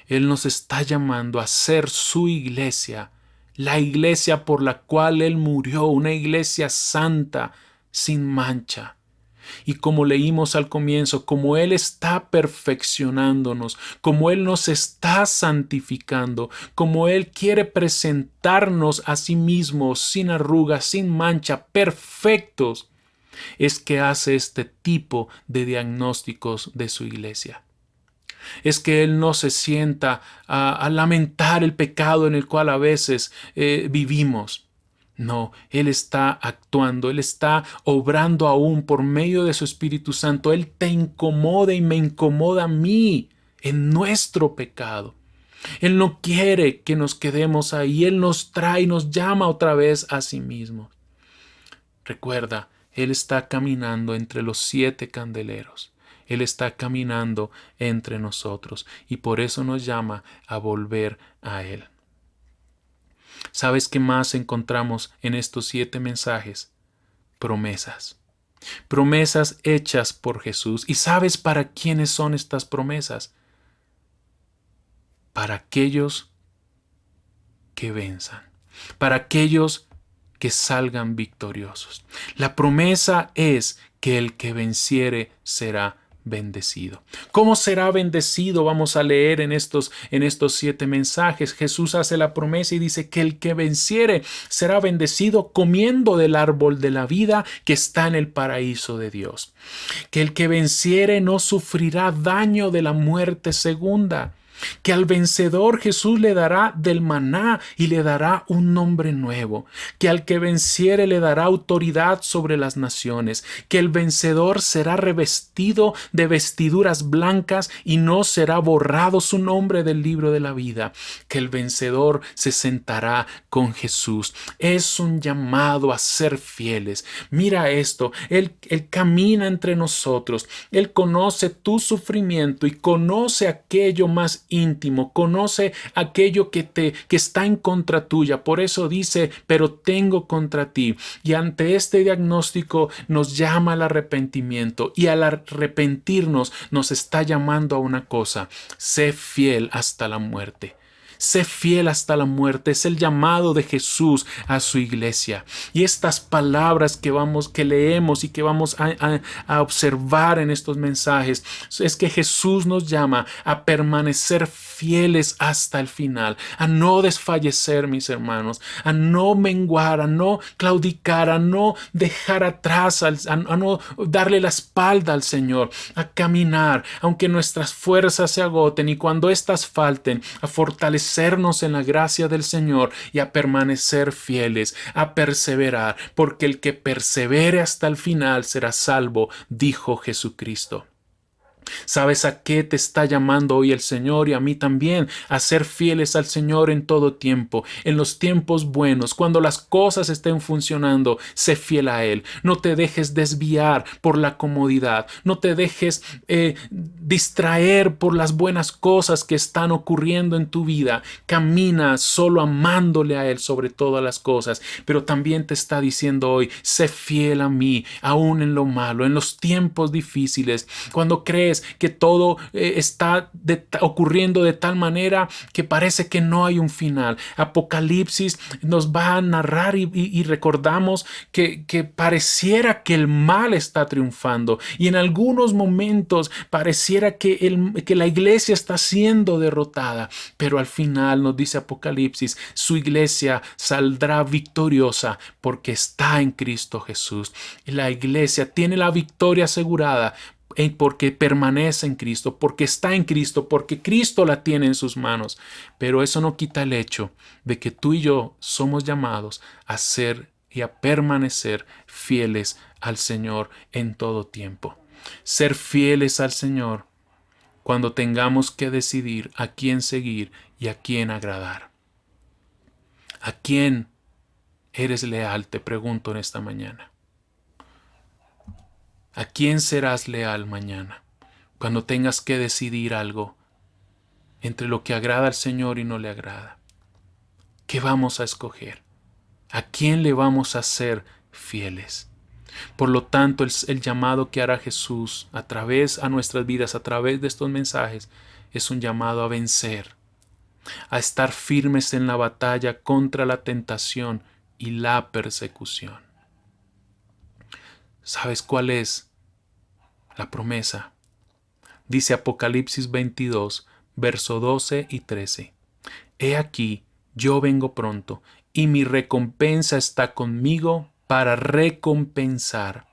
Speaker 1: Él nos está llamando a ser su iglesia, la iglesia por la cual Él murió, una iglesia santa, sin mancha. Y como leímos al comienzo, como Él está perfeccionándonos, como Él nos está santificando, como Él quiere presentarnos a sí mismo sin arrugas, sin mancha, perfectos, es que hace este tipo de diagnósticos de su iglesia. Es que Él no se sienta a lamentar el pecado en el cual a veces vivimos. No, Él está actuando, Él está obrando aún por medio de su Espíritu Santo. Él te incomoda y me incomoda a mí en nuestro pecado. Él no quiere que nos quedemos ahí. Él nos trae y nos llama otra vez a sí mismo. Recuerda, Él está caminando entre los 7 candeleros. Él está caminando entre nosotros y por eso nos llama a volver a Él. ¿Sabes qué más encontramos en estos 7 mensajes? Promesas. Promesas hechas por Jesús. ¿Y sabes para quiénes son estas promesas? Para aquellos que venzan, para aquellos que salgan victoriosos. La promesa es que el que venciere será bendecido. ¿Cómo será bendecido? Vamos a leer en estos 7 mensajes. Jesús hace la promesa y dice que el que venciere será bendecido comiendo del árbol de la vida que está en el paraíso de Dios. Que el que venciere no sufrirá daño de la muerte segunda. Que al vencedor Jesús le dará del maná y le dará un nombre nuevo. Que al que venciere le dará autoridad sobre las naciones. Que el vencedor será revestido de vestiduras blancas y no será borrado su nombre del libro de la vida. Que el vencedor se sentará con Jesús. Es un llamado a ser fieles. Mira esto, Él camina entre nosotros. Él conoce tu sufrimiento y conoce aquello más íntimo, conoce aquello que está en contra tuya. Por eso dice, pero tengo contra ti. Y ante este diagnóstico nos llama al arrepentimiento, y al arrepentirnos nos está llamando a una cosa: sé fiel hasta la muerte. Sé fiel hasta la muerte. Es el llamado de Jesús a su iglesia. Y estas palabras que leemos y que vamos a observar en estos mensajes es que Jesús nos llama a permanecer fieles hasta el final, a no desfallecer, mis hermanos, a no menguar, a no claudicar, a no dejar atrás, a no darle la espalda al Señor, a caminar, aunque nuestras fuerzas se agoten, y cuando éstas falten, a fortalecernos en la gracia del Señor y a permanecer fieles, a perseverar, porque el que persevere hasta el final será salvo, dijo Jesucristo. ¿Sabes a qué te está llamando hoy el Señor y a mí también? A ser fieles al Señor en todo tiempo, en los tiempos buenos, cuando las cosas estén funcionando, sé fiel a Él. No te dejes desviar por la comodidad, no te dejes distraer por las buenas cosas que están ocurriendo en tu vida. Camina solo amándole a Él sobre todas las cosas, pero también te está diciendo hoy, sé fiel a mí, aún en lo malo, en los tiempos difíciles, cuando crees que todo está ocurriendo de tal manera que parece que no hay un final. Apocalipsis nos va a narrar y recordamos que pareciera que el mal está triunfando, y en algunos momentos pareciera que la iglesia está siendo derrotada, pero al final nos dice Apocalipsis, su iglesia saldrá victoriosa porque está en Cristo Jesús. La iglesia tiene la victoria asegurada porque permanece en Cristo, porque está en Cristo, porque Cristo la tiene en sus manos. Pero eso no quita el hecho de que tú y yo somos llamados a ser y a permanecer fieles al Señor en todo tiempo. Ser fieles al Señor cuando tengamos que decidir a quién seguir y a quién agradar. ¿A quién eres leal? Te pregunto en esta mañana. ¿A quién serás leal mañana cuando tengas que decidir algo entre lo que agrada al Señor y no le agrada? ¿Qué vamos a escoger? ¿A quién le vamos a ser fieles? Por lo tanto, el llamado que hará Jesús a nuestras vidas, a través de estos mensajes, es un llamado a vencer, a estar firmes en la batalla contra la tentación y la persecución. ¿Sabes cuál es la promesa? Dice Apocalipsis 22, verso 12 y 13. He aquí, yo vengo pronto, y mi recompensa está conmigo para recompensar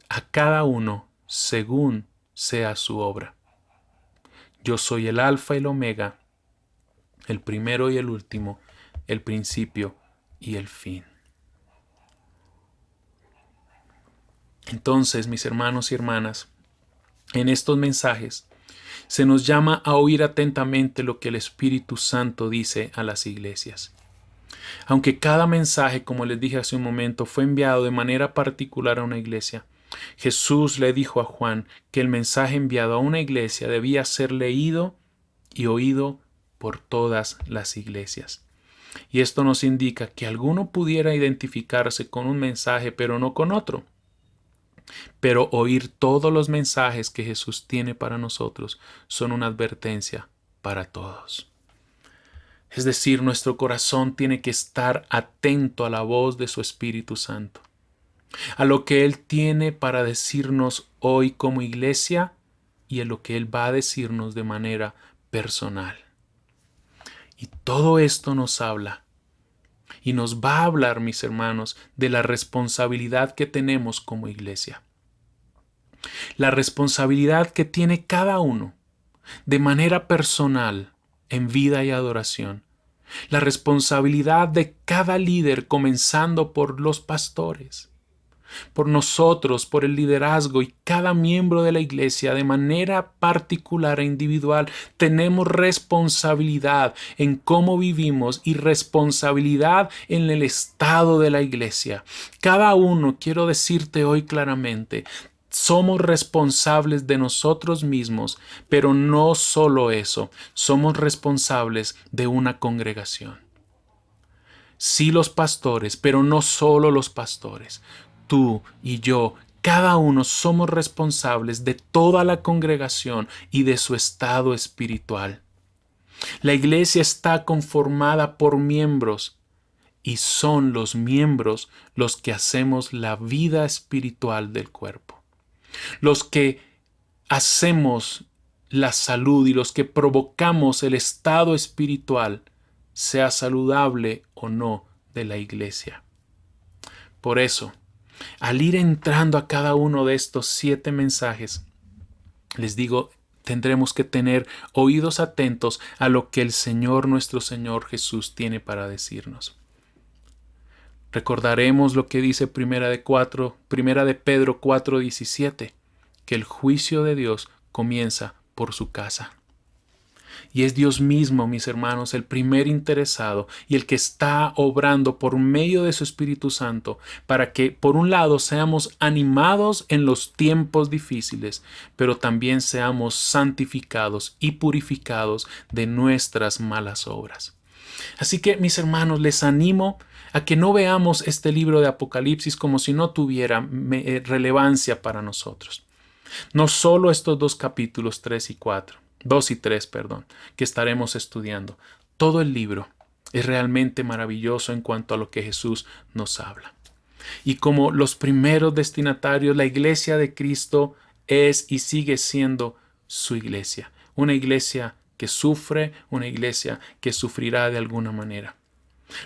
Speaker 1: a cada uno según sea su obra. Yo soy el Alfa y el Omega, el primero y el último, el principio y el fin. Entonces, mis hermanos y hermanas, en estos mensajes se nos llama a oír atentamente lo que el Espíritu Santo dice a las iglesias. Aunque cada mensaje, como les dije hace un momento, fue enviado de manera particular a una iglesia, Jesús le dijo a Juan que el mensaje enviado a una iglesia debía ser leído y oído por todas las iglesias. Y esto nos indica que alguno pudiera identificarse con un mensaje pero no con otro. Pero oír todos los mensajes que Jesús tiene para nosotros son una advertencia para todos. Es decir, nuestro corazón tiene que estar atento a la voz de su Espíritu Santo, a lo que Él tiene para decirnos hoy como iglesia y a lo que Él va a decirnos de manera personal. Y todo esto nos habla y nos va a hablar, mis hermanos, de la responsabilidad que tenemos como iglesia. La responsabilidad que tiene cada uno de manera personal en vida y adoración. La responsabilidad de cada líder, comenzando por los pastores, por nosotros, por el liderazgo y cada miembro de la iglesia de manera particular e individual. Tenemos responsabilidad en cómo vivimos y responsabilidad en el estado de la iglesia. Cada uno, quiero decirte hoy claramente, somos responsables de nosotros mismos, pero no solo eso, somos responsables de una congregación. Sí, los pastores, pero no solo los pastores. Tú y yo, cada uno somos responsables de toda la congregación y de su estado espiritual. La iglesia está conformada por miembros y son los miembros los que hacemos la vida espiritual del cuerpo. Los que hacemos la salud y los que provocamos el estado espiritual, sea saludable o no, de la iglesia. Por eso, al ir entrando a cada uno de estos 7 mensajes, les digo, tendremos que tener oídos atentos a lo que el Señor, nuestro Señor Jesús, tiene para decirnos. Recordaremos lo que dice Primera de Pedro 4:17, que el juicio de Dios comienza por su casa. Y es Dios mismo, mis hermanos, el primer interesado y el que está obrando por medio de su Espíritu Santo para que, por un lado, seamos animados en los tiempos difíciles, pero también seamos santificados y purificados de nuestras malas obras. Así que, mis hermanos, les animo a que no veamos este libro de Apocalipsis como si no tuviera relevancia para nosotros. No solo estos 2 capítulos 2 y 3, que estaremos estudiando. Todo el libro es realmente maravilloso en cuanto a lo que Jesús nos habla. Y como los primeros destinatarios, la iglesia de Cristo es y sigue siendo su iglesia. Una iglesia que sufre, una iglesia que sufrirá de alguna manera.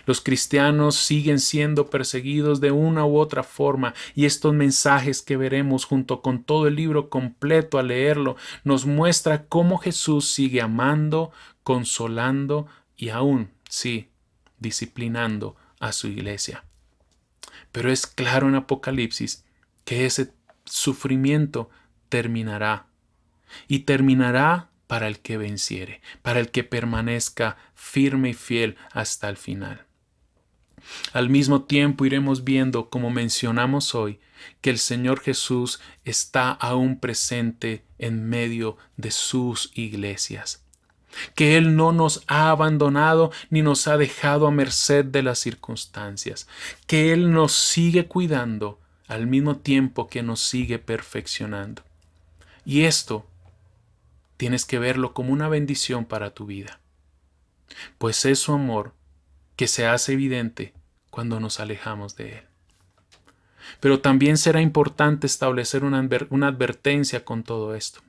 Speaker 1: Los cristianos siguen siendo perseguidos de una u otra forma y estos mensajes que veremos junto con todo el libro completo al leerlo nos muestra cómo Jesús sigue amando, consolando y aún, sí, disciplinando a su iglesia. Pero es claro en Apocalipsis que ese sufrimiento terminará y terminará para el que venciere, para el que permanezca firme y fiel hasta el final. Al mismo tiempo iremos viendo, como mencionamos hoy, que el Señor Jesús está aún presente en medio de sus iglesias, que Él no nos ha abandonado ni nos ha dejado a merced de las circunstancias, que Él nos sigue cuidando al mismo tiempo que nos sigue perfeccionando. Y esto tienes que verlo como una bendición para tu vida, pues es su amor que se hace evidente cuando nos alejamos de Él. Pero también será importante establecer una advertencia con todo esto.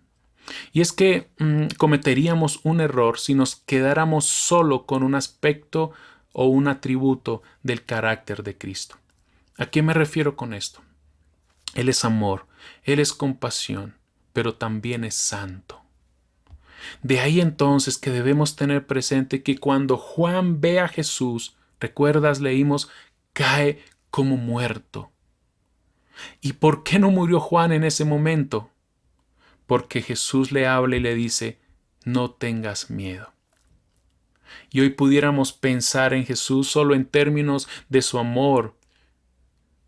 Speaker 1: Y es que cometeríamos un error si nos quedáramos solo con un aspecto o un atributo del carácter de Cristo. ¿A qué me refiero con esto? Él es amor, Él es compasión, pero también es santo. De ahí entonces que debemos tener presente que cuando Juan ve a Jesús, recuerdas, leímos, cae como muerto. ¿Y por qué no murió Juan en ese momento? Porque Jesús le habla y le dice, no tengas miedo. Y hoy pudiéramos pensar en Jesús solo en términos de su amor,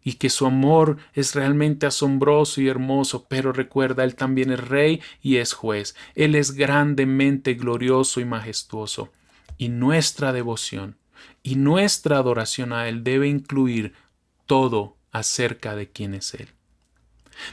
Speaker 1: y que su amor es realmente asombroso y hermoso, pero recuerda, Él también es rey y es juez. Él es grandemente glorioso y majestuoso. Y nuestra devoción y nuestra adoración a Él debe incluir todo acerca de quién es Él.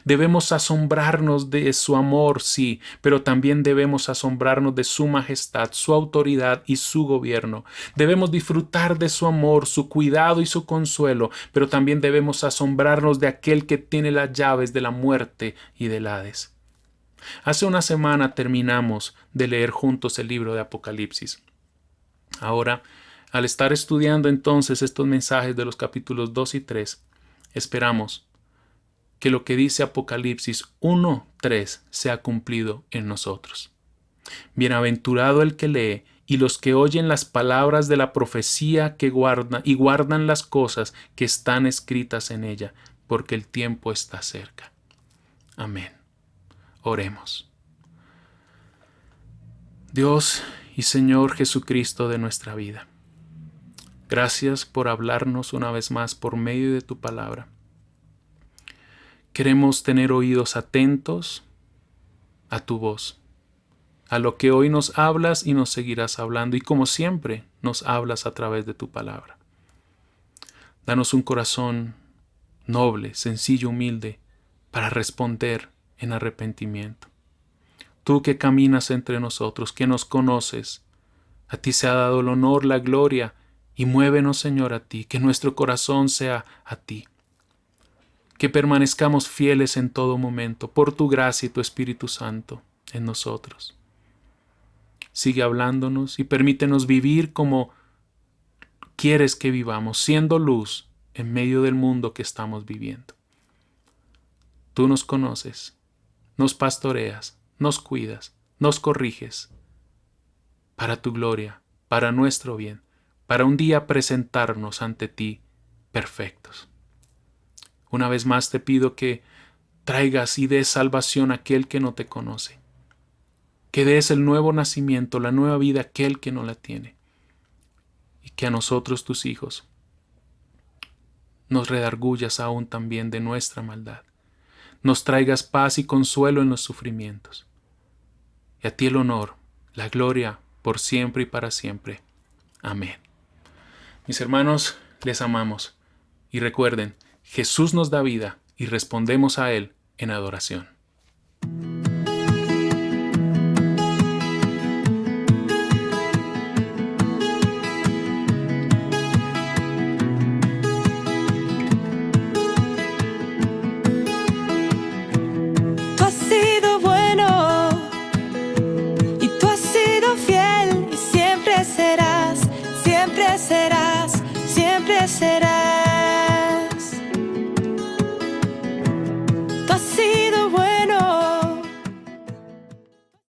Speaker 1: Debemos asombrarnos de su amor, sí, pero también debemos asombrarnos de su majestad, su autoridad y su gobierno. Debemos disfrutar de su amor, su cuidado y su consuelo, pero también debemos asombrarnos de aquel que tiene las llaves de la muerte y del Hades. Hace una semana terminamos de leer juntos el libro de Apocalipsis. Ahora, al estar estudiando entonces estos mensajes de los capítulos 2 y 3, esperamos que lo que dice Apocalipsis 1:3 sea cumplido en nosotros. Bienaventurado el que lee y los que oyen las palabras de la profecía que guardan las cosas que están escritas en ella, porque el tiempo está cerca. Amén. Oremos. Dios y Señor Jesucristo de nuestra vida, gracias por hablarnos una vez más por medio de tu palabra. Queremos tener oídos atentos a tu voz, a lo que hoy nos hablas y nos seguirás hablando, y como siempre nos hablas a través de tu palabra. Danos un corazón noble, sencillo, humilde, para responder en arrepentimiento. Tú que caminas entre nosotros, que nos conoces, a ti se ha dado el honor, la gloria, y muévenos, Señor, a ti, que nuestro corazón sea a ti. Que permanezcamos fieles en todo momento, por tu gracia y tu Espíritu Santo en nosotros. Sigue hablándonos y permítenos vivir como quieres que vivamos, siendo luz en medio del mundo que estamos viviendo. Tú nos conoces, nos pastoreas, nos cuidas, nos corriges, para tu gloria, para nuestro bien, para un día presentarnos ante ti perfectos. Una vez más te pido que traigas y des salvación a aquel que no te conoce, que des el nuevo nacimiento, la nueva vida a aquel que no la tiene, y que a nosotros, tus hijos, nos redargullas aún también de nuestra maldad, nos traigas paz y consuelo en los sufrimientos, y a ti el honor, la gloria, por siempre y para siempre. Amén. Mis hermanos, les amamos, y recuerden, Jesús nos da vida y respondemos a Él en adoración.
Speaker 2: Tú has sido bueno y tú has sido fiel y siempre serás, siempre serás, siempre serás.